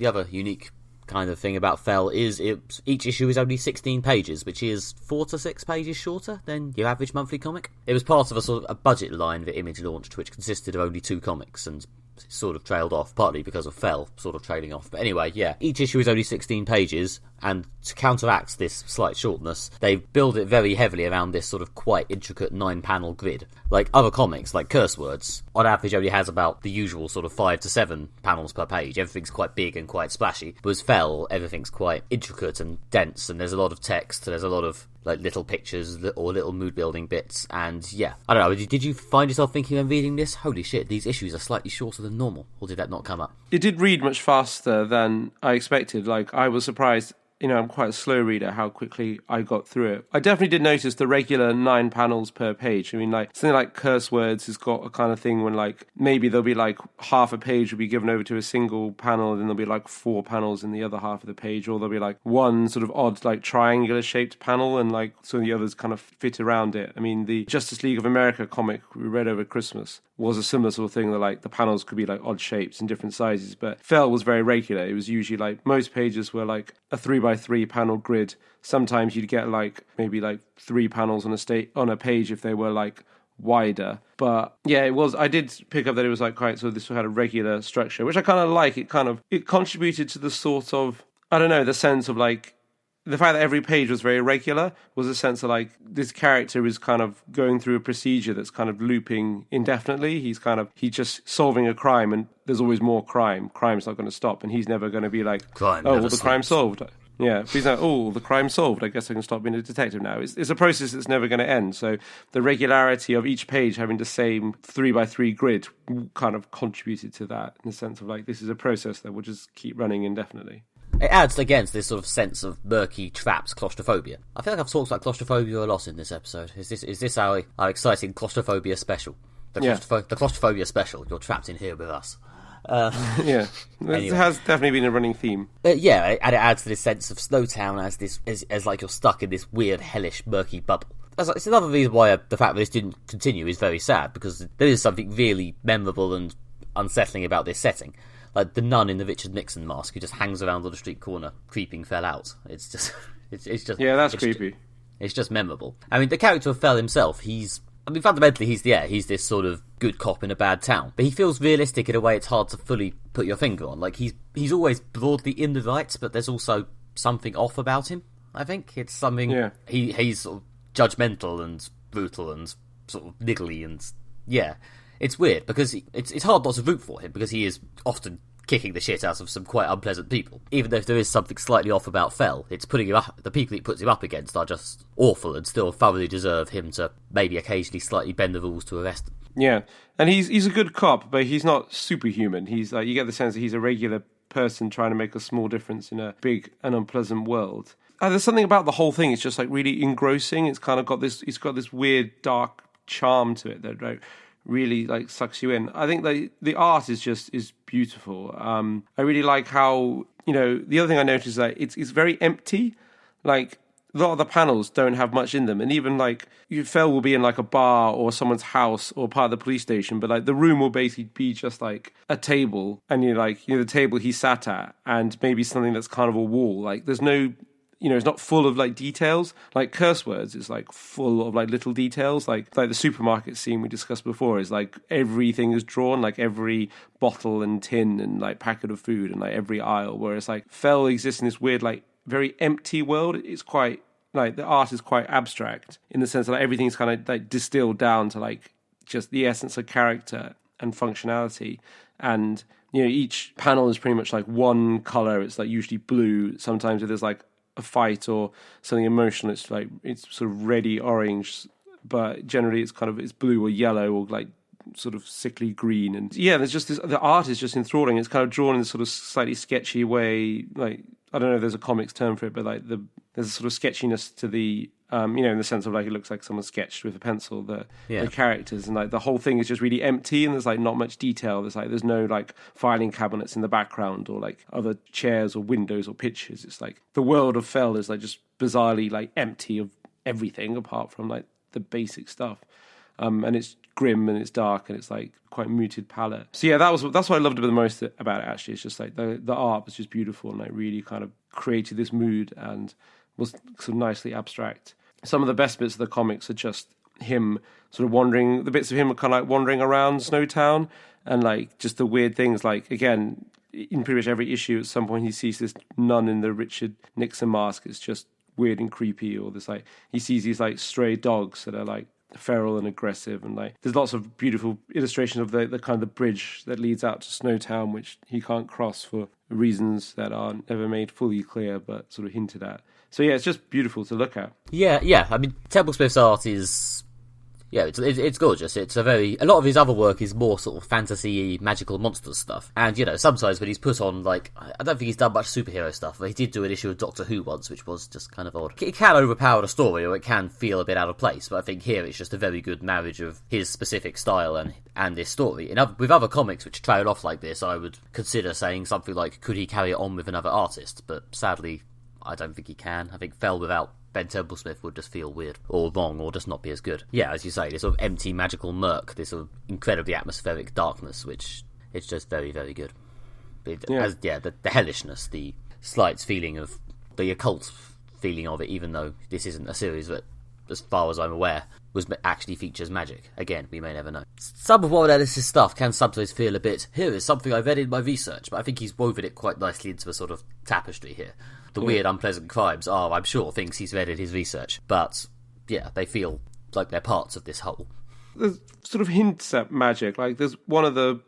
other unique kind of thing about Fell is each issue is only 16 pages, which is 4 to 6 pages shorter than your average monthly comic. It was part of a sort of a budget line that Image launched, which consisted of only 2 comics, and sort of trailed off, partly because of Fell sort of trailing off. But anyway, yeah, each issue is only 16 pages, and to counteract this slight shortness, they build it very heavily around this sort of quite intricate 9-panel grid. Like other comics, like Curse Words, on average only has about the usual sort of 5 to 7 panels per page. Everything's quite big and quite splashy. Whereas Fell, everything's quite intricate and dense, and there's a lot of text, there's a lot of little pictures or little mood building bits, and yeah, I don't know, did you find yourself thinking when reading this, holy shit, these issues are slightly shorter than normal, or did that not come up? It did read much faster than I expected. I was surprised. I'm quite a slow reader, how quickly I got through it. I definitely did notice the regular 9 panels per page. I mean, something like Curse Words has got a kind of thing when, maybe there'll be, half a page will be given over to a single panel, and then there'll be, 4 panels in the other half of the page, or there'll be, one sort of odd, triangular-shaped panel, and, so the others kind of fit around it. I mean, the Justice League of America comic we read over Christmas was a similar sort of thing that, the panels could be, odd shapes and different sizes, but Fell was very regular. It was usually, most pages were, a 3x3 panel grid. Sometimes you'd get maybe 3 panels on a page if they were wider. But yeah, it was. I did pick up that it was quite, so this had a regular structure, which I kind of like. It contributed to the sort of, I don't know, the sense of the fact that every page was very regular was a sense of this character is kind of going through a procedure that's kind of looping indefinitely. He's just solving a crime, and there's always more crime. Crime's not going to stop, and he's never going to be crime. Oh, well, the crime's solved. Yeah, but he's like, oh, the crime's solved. I guess I can stop being a detective now. It's a process that's never going to end. So the regularity of each page having the same 3x3 grid kind of contributed to that, in the sense of this is a process that will just keep running indefinitely. It adds against this sort of sense of murky, trapped claustrophobia. I feel like I've talked about claustrophobia a lot in this episode. Is this our exciting claustrophobia special? The claustrophobia special. You're trapped in here with us. Yeah, anyway. It has definitely been a running theme. Yeah, and it adds to this sense of Snowtown as you're stuck in this weird, hellish, murky bubble. It's another reason why the fact that this didn't continue is very sad, because there is something really memorable and unsettling about this setting. Like the nun in the Richard Nixon mask who just hangs around on the street corner, creeping Fell out. It's just, yeah, that's creepy. It's just memorable. I mean, the character of Fell himself, fundamentally he's this sort of good cop in a bad town, but he feels realistic in a way it's hard to fully put your finger on. He's always broadly in the right, but there's also something off about him. I think it's something. Yeah. He's sort of judgmental and brutal and sort of niggly, and yeah. It's weird, because it's hard not to root for him, because he is often kicking the shit out of some quite unpleasant people. Even though if there is something slightly off about Fell, it's putting him up. The people he puts him up against are just awful and still thoroughly deserve him to maybe occasionally slightly bend the rules to arrest them. Yeah, and he's a good cop, but he's not superhuman. He's like, you get the sense that he's a regular person trying to make a small difference in a big and unpleasant world. There's something about the whole thing. It's just like really engrossing. It's kind of got this. It's got this weird dark charm to it that like really like sucks you in. I think the art is beautiful. I really like how, you know, the other thing I noticed is that it's very empty. Like a lot of the panels don't have much in them, and even like Fell will be in like a bar or someone's house or part of the police station, but like the room will basically be just like a table, and you're like, you know, the table he sat at, and maybe something that's kind of a wall. Like there's no, you know, it's not full of like details. Like Curse Words is like full of like little details. Like the supermarket scene we discussed before is like everything is drawn, like every bottle and tin and like packet of food and like every aisle. Whereas like Fell exists in this weird like very empty world. It's quite like the art is quite abstract in the sense that like, everything's kind of like distilled down to like just the essence of character and functionality. And you know, each panel is pretty much like one color. It's like usually blue. Sometimes if there's like a fight or something emotional, it's like it's sort of reddy orange, but generally it's blue or yellow or like sort of sickly green. And yeah, there's just this, the art is just enthralling. It's kind of drawn in this sort of slightly sketchy way. Like I don't know if there's a comics term for it, but like there's a sort of sketchiness to the you know, in the sense of like it looks like someone sketched with a pencil the characters, and like the whole thing is just really empty, and there's like not much detail. There's no like filing cabinets in the background or like other chairs or windows or pictures. It's like the world of Fell is like just bizarrely like empty of everything apart from like the basic stuff. And it's grim and it's dark and it's like quite muted palette. So yeah, that's what I loved the most about it. Actually, it's just like the art was just beautiful and like really kind of created this mood and was sort of nicely abstract. Some of the best bits of the comics are just him sort of wandering. The bits of him are kind of like wandering around Snowtown and like just the weird things. Like again, in pretty much every issue, at some point he sees this nun in the Richard Nixon mask. It's just weird and creepy. Or this like he sees these like stray dogs that are like feral and aggressive, and like there's lots of beautiful illustrations of the kind of the bridge that leads out to Snowtown, which he can't cross for reasons that are never made fully clear but sort of hinted at. So yeah, it's just beautiful to look at. Yeah. I mean, Templesmith's art is, yeah, it's gorgeous. It's a lot of his other work is more sort of fantasy, magical monsters stuff. And, you know, sometimes when he's put on, like, I don't think he's done much superhero stuff, but he did do an issue of Doctor Who once, which was just kind of odd. It can overpower the story, or it can feel a bit out of place, but I think here it's just a very good marriage of his specific style and this story. With other comics which trail off like this, I would consider saying something like, could he carry it on with another artist? But sadly, I don't think he can. I think Fell without Ben Templesmith would just feel weird or wrong or just not be as good. Yeah, as you say, this sort of empty magical murk, this sort of incredibly atmospheric darkness, which it's just very, very good. The hellishness, the slight feeling of the occult feeling of it, even though this isn't a series that, as far as I'm aware, actually features magic. Again, we may never know. Some of Warren Ellis' stuff can sometimes feel a bit, here is something I read in my research, but I think he's woven it quite nicely into a sort of tapestry here. The weird, unpleasant crimes are, I'm sure, things he's read in his research. But, yeah, they feel like they're parts of this whole. There's sort of hints at magic. Like, there's one of the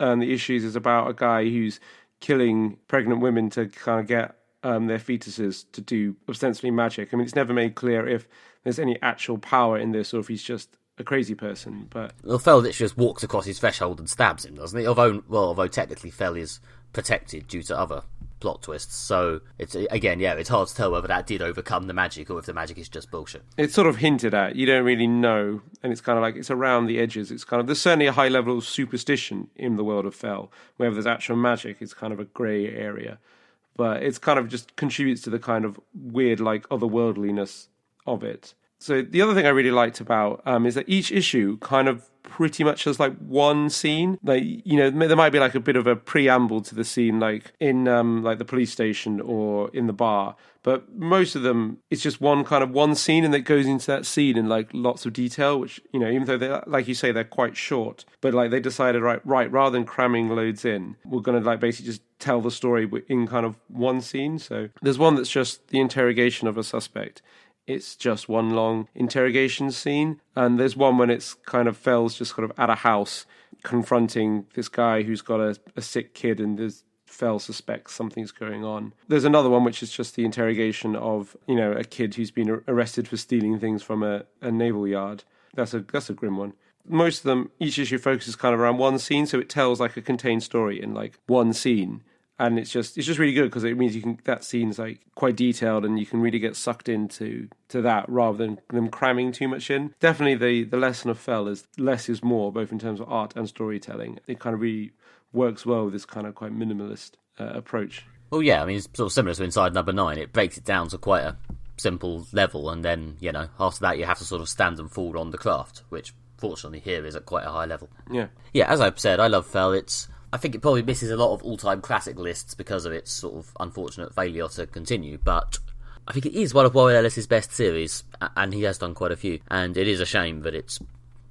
issues is about a guy who's killing pregnant women to kind of get their fetuses to do ostensibly magic. I mean, it's never made clear if there's any actual power in this or if he's just a crazy person. But Fell literally just walks across his threshold and stabs him, doesn't he? Although technically Fell is protected due to other plot twists, so it's hard to tell whether that did overcome the magic or if the magic is just bullshit. It's sort of hinted at, you don't really know, and it's kind of like it's around the edges. It's kind of, there's certainly a high level of superstition in the world of Fell. Whether there's actual magic, it's kind of a grey area, but it's kind of just contributes to the kind of weird like otherworldliness of it. So the other thing I really liked about is that each issue kind of pretty much has like one scene. Like, you know, there might be like a bit of a preamble to the scene, like in like the police station or in the bar. But most of them, it's just one scene, and that goes into that scene in like lots of detail, which, you know, even though they're, like you say, they're quite short, but like they decided, right, rather than cramming loads in, we're going to like basically just tell the story in kind of one scene. So there's one that's just the interrogation of a suspect it's just one long interrogation scene. And there's one when it's kind of Fell's just kind of at a house confronting this guy who's got a sick kid, and there's Fell suspects something's going on. There's another one which is just the interrogation of, a kid who's been arrested for stealing things from a naval yard. That's a grim one. Most of them, each issue focuses kind of around one scene, so it tells like a contained story in like one scene. And it's just really good because it means that scene's like quite detailed, and you can really get sucked into that rather than them cramming too much in. Definitely the lesson of Fell is less is more, both in terms of art and storytelling. It kind of really works well with this kind of quite minimalist approach. Well, yeah, I mean, it's sort of similar to Inside Number 9. It breaks it down to quite a simple level, and then, after that you have to sort of stand and fall on the craft, which fortunately here is at quite a high level. Yeah. Yeah, as I've said, I love Fell. I think it probably misses a lot of all-time classic lists because of its sort of unfortunate failure to continue, but I think it is one of Warren Ellis's best series, and he has done quite a few, and it is a shame that it's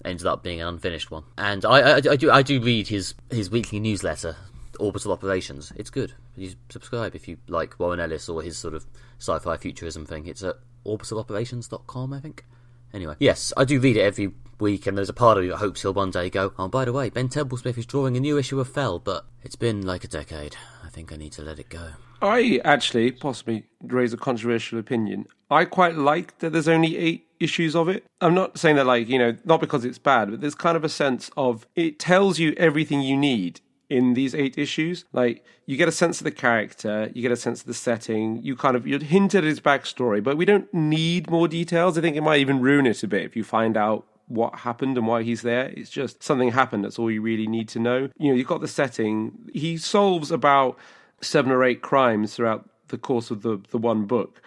ended up being an unfinished one. And I do read his weekly newsletter, Orbital Operations. It's good. You subscribe if you like Warren Ellis or his sort of sci-fi futurism thing. It's at orbitaloperations.com, I think. Anyway, yes, I do read it every week, and there's a part of me that hopes he'll one day go, oh, by the way, Ben Templesmith is drawing a new issue of Fell, but it's been like a decade. I think I need to let it go. I actually possibly raise a controversial opinion. I quite like that there's only 8 issues of it. I'm not saying that, not because it's bad, but there's kind of a sense of it tells you everything you need in these 8 issues. Like, you get a sense of the character, you get a sense of the setting, you're hinted at his backstory, but we don't need more details. I think it might even ruin it a bit if you find out what happened and why he's there. It's just something happened. That's all you really need to know. You've got the setting. He solves about 7 or 8 crimes throughout the course of the one book.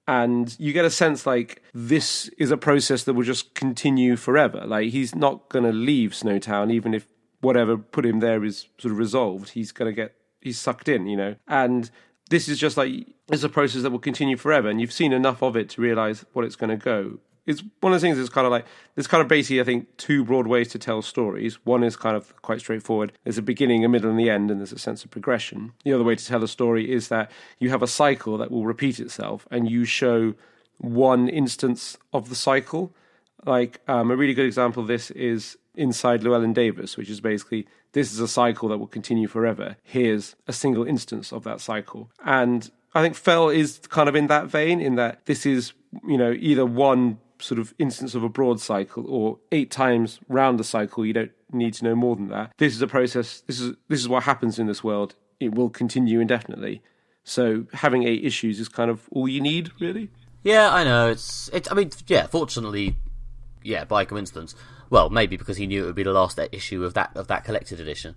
And you get a sense like this is a process that will just continue forever. Like, he's not going to leave Snowtown, even if whatever put him there is sort of resolved. He's sucked in, And this is just like, it's a process that will continue forever. And you've seen enough of it to realize what it's going to go. It's one of the things that's kind of like, there's kind of basically, I think, 2 broad ways to tell stories. One is kind of quite straightforward. There's a beginning, a middle, and the end, and there's a sense of progression. The other way to tell a story is that you have a cycle that will repeat itself, and you show one instance of the cycle. Like, a really good example of this is Inside Llewellyn Davis, which is basically, this is a cycle that will continue forever. Here's a single instance of that cycle. And I think Fell is kind of in that vein, in that this is, either one sort of instance of a broad cycle or 8 times round the cycle. You don't need to know more than that. This is a process. This is what happens in this world. It will continue indefinitely. So having 8 issues is kind of all you need, really. Yeah, I know. Fortunately, by coincidence. Well, maybe because he knew it would be the last issue of that collected edition.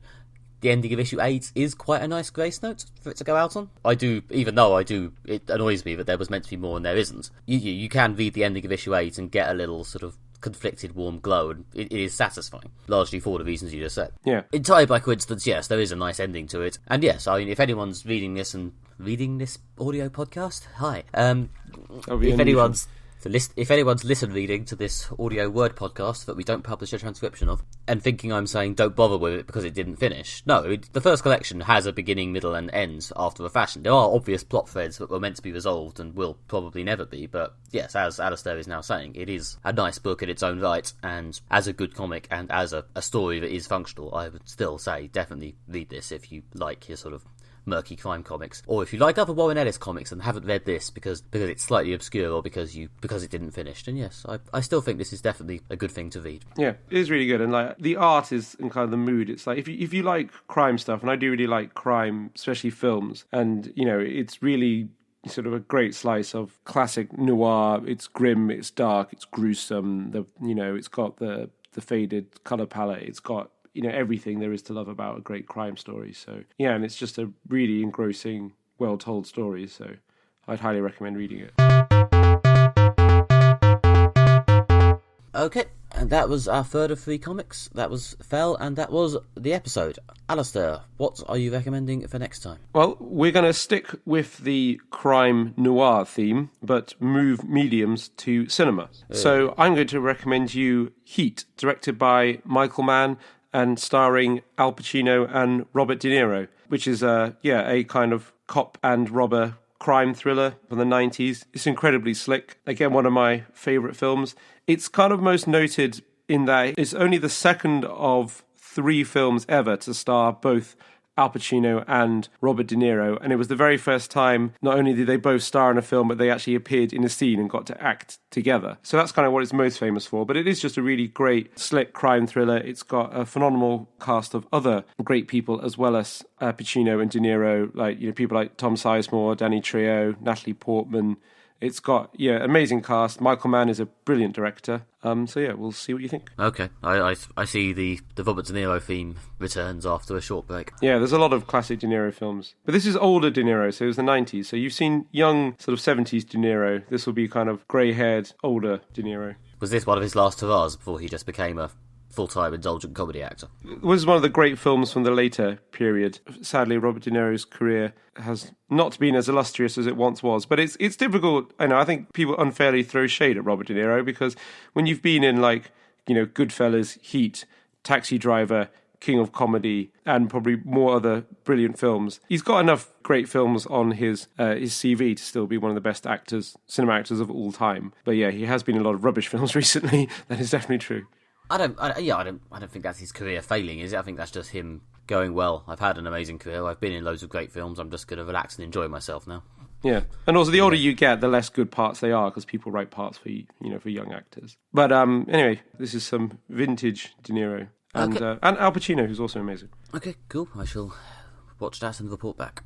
The ending of issue 8 is quite a nice grace note for it to go out on. It annoys me that there was meant to be more and there isn't. You can read the ending of issue 8 and get a little sort of conflicted warm glow, and it is satisfying, largely for the reasons you just said. Yeah. Entirely by coincidence, yes, there is a nice ending to it. And yes, I mean, if anyone's reading this audio podcast, hi. If anyone's reading to this audio word podcast that we don't publish a transcription of, and thinking I'm saying don't bother with it because it didn't finish, no, the first collection has a beginning, middle, and end after a fashion. There are obvious plot threads that were meant to be resolved and will probably never be, but yes, as Alastair is now saying, it is a nice book in its own right, and as a good comic and as a story that is functional, I would still say definitely read this if you like your sort of murky crime comics, or if you like other Warren Ellis comics and haven't read this because it's slightly obscure or because it didn't finish, then yes, I still think this is definitely a good thing to read. Yeah, it is really good, and like the art is in kind of the mood. It's like if you like crime stuff, and I do really like crime, especially films, and it's really sort of a great slice of classic noir. It's grim, it's dark, it's gruesome. It's got the faded color palette. It's got everything there is to love about a great crime story. So, yeah, and it's just a really engrossing, well-told story. So I'd highly recommend reading it. Okay, and that was our third of 3 comics. That was Fell, and that was the episode. Alastair, what are you recommending for next time? Well, we're going to stick with the crime noir theme, but move mediums to cinema. So I'm going to recommend you Heat, directed by Michael Mann, and starring Al Pacino and Robert De Niro, which is a kind of cop and robber crime thriller from the 90s. It's incredibly slick. Again, one of my favourite films. It's kind of most noted in that it's only the second of 3 films ever to star both Al Pacino and Robert De Niro, and it was the very first time not only did they both star in a film, but they actually appeared in a scene and got to act together. So that's kind of what it's most famous for, but it is just a really great, slick crime thriller. It's got a phenomenal cast of other great people, as well as Pacino and De Niro, like, you know, people like Tom Sizemore, Danny Trejo, Natalie Portman. It's got, amazing cast. Michael Mann is a brilliant director. So yeah, we'll see what you think. Okay, I see the Robert De Niro theme returns after a short break. Yeah, there's a lot of classic De Niro films. But this is older De Niro, so it was the 90s. So you've seen young, sort of 70s De Niro. This will be kind of grey-haired, older De Niro. Was this one of his last hurrahs before he just became a full-time indulgent comedy actor? It was one of the great films from the later period. Sadly, Robert De Niro's career has not been as illustrious as it once was. But it's difficult. I think people unfairly throw shade at Robert De Niro because when you've been in, like, you know, Goodfellas, Heat, Taxi Driver, King of Comedy, and probably more other brilliant films, he's got enough great films on his CV to still be one of the best cinema actors of all time. But yeah, he has been in a lot of rubbish films recently. That is definitely true. I don't think that's his career failing, is it? I think that's just him going, well, I've had an amazing career, I've been in loads of great films, I'm just going to relax and enjoy myself now. Yeah, and also the older you get, the less good parts they are, because people write parts for young actors. But anyway, this is some vintage De Niro and Al Pacino, who's also amazing. Okay, cool. I shall watch that and report back.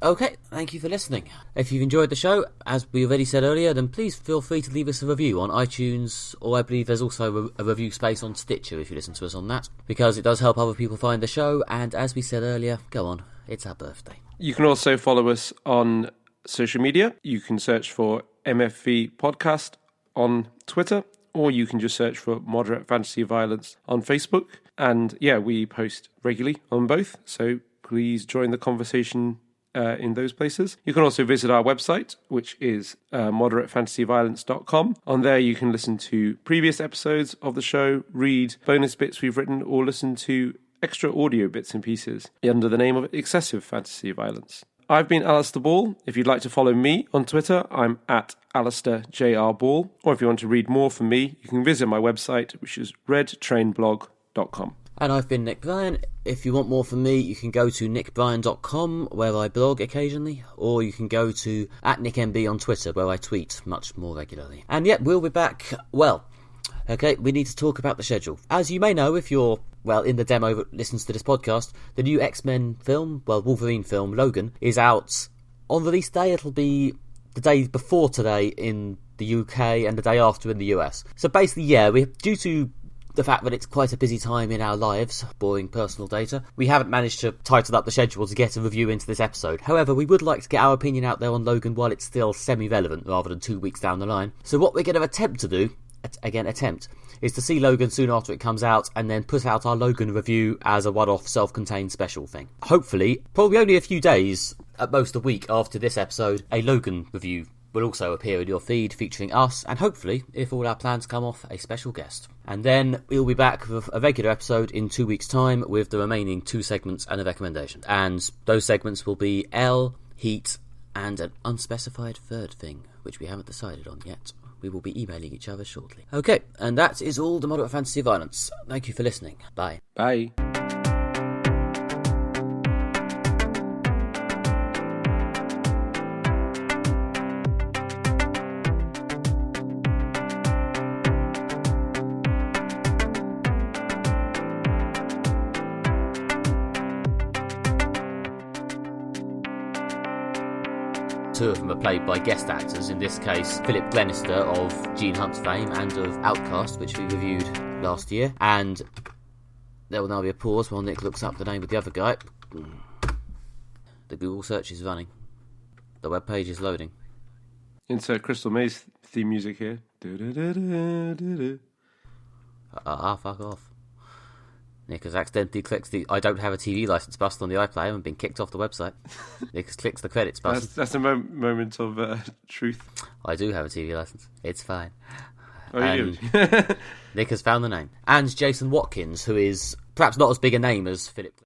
Okay, thank you for listening. If you've enjoyed the show, as we already said earlier, then please feel free to leave us a review on iTunes, or I believe there's also a review space on Stitcher if you listen to us on that, because it does help other people find the show, and as we said earlier, go on, it's our birthday. You can also follow us on social media. You can search for MFV Podcast on Twitter, or you can just search for Moderate Fantasy Violence on Facebook. And yeah, we post regularly on both, so please join the conversation in those places. You can also visit our website, which is moderatefantasyviolence.com. On there you can listen to previous episodes of the show, read bonus bits we've written, or listen to extra audio bits and pieces under the name of Excessive Fantasy Violence. I've been Alastair Ball. If you'd like to follow me on Twitter, I'm at Alastair JR Ball. Or if you want to read more from me, you can visit my website, which is redtrainblog.com. And I've been Nick Bryan. If you want more from me, you can go to nickbryan.com, where I blog occasionally, or you can go to @NickMB on Twitter, where I tweet much more regularly. And yet, we'll be back, we need to talk about the schedule. As you may know, if you're, in the demo that listens to this podcast, the new X-Men film, Wolverine film, Logan, is out on release day. It'll be the day before today in the UK and the day after in the US. So basically, we're due to the fact that it's quite a busy time in our lives, boring personal data, we haven't managed to tighten up the schedule to get a review into this episode. However, we would like to get our opinion out there on Logan while it's still semi-relevant rather than 2 weeks down the line. So what we're going to attempt to do, is to see Logan soon after it comes out and then put out our Logan review as a one-off self-contained special thing. Hopefully, probably only a few days, at most a week after this episode, a Logan review will also appear in your feed featuring us, and hopefully, if all our plans come off, a special guest. And then we'll be back with a regular episode in 2 weeks' time with the remaining 2 segments and a recommendation. And those segments will be L, Heat, and an unspecified third thing, which we haven't decided on yet. We will be emailing each other shortly. Okay, and that is all the Moderate Fantasy Violence. Thank you for listening. Bye. Bye. Two of them are played by guest actors, in this case Philip Glenister of Gene Hunt's fame and of Outcast, which we reviewed last year. And there will now be a pause while Nick looks up the name of the other guy. The Google search is running. The webpage is loading. Insert Crystal Maze theme music here. Fuck off. Nick has accidentally clicked the I don't have a TV license button on the iPlayer and been kicked off the website. Nick has clicked the credits button. That's a moment of truth. I do have a TV license. It's fine. Oh, you do? Nick has found the name. And Jason Watkins, who is perhaps not as big a name as Philip.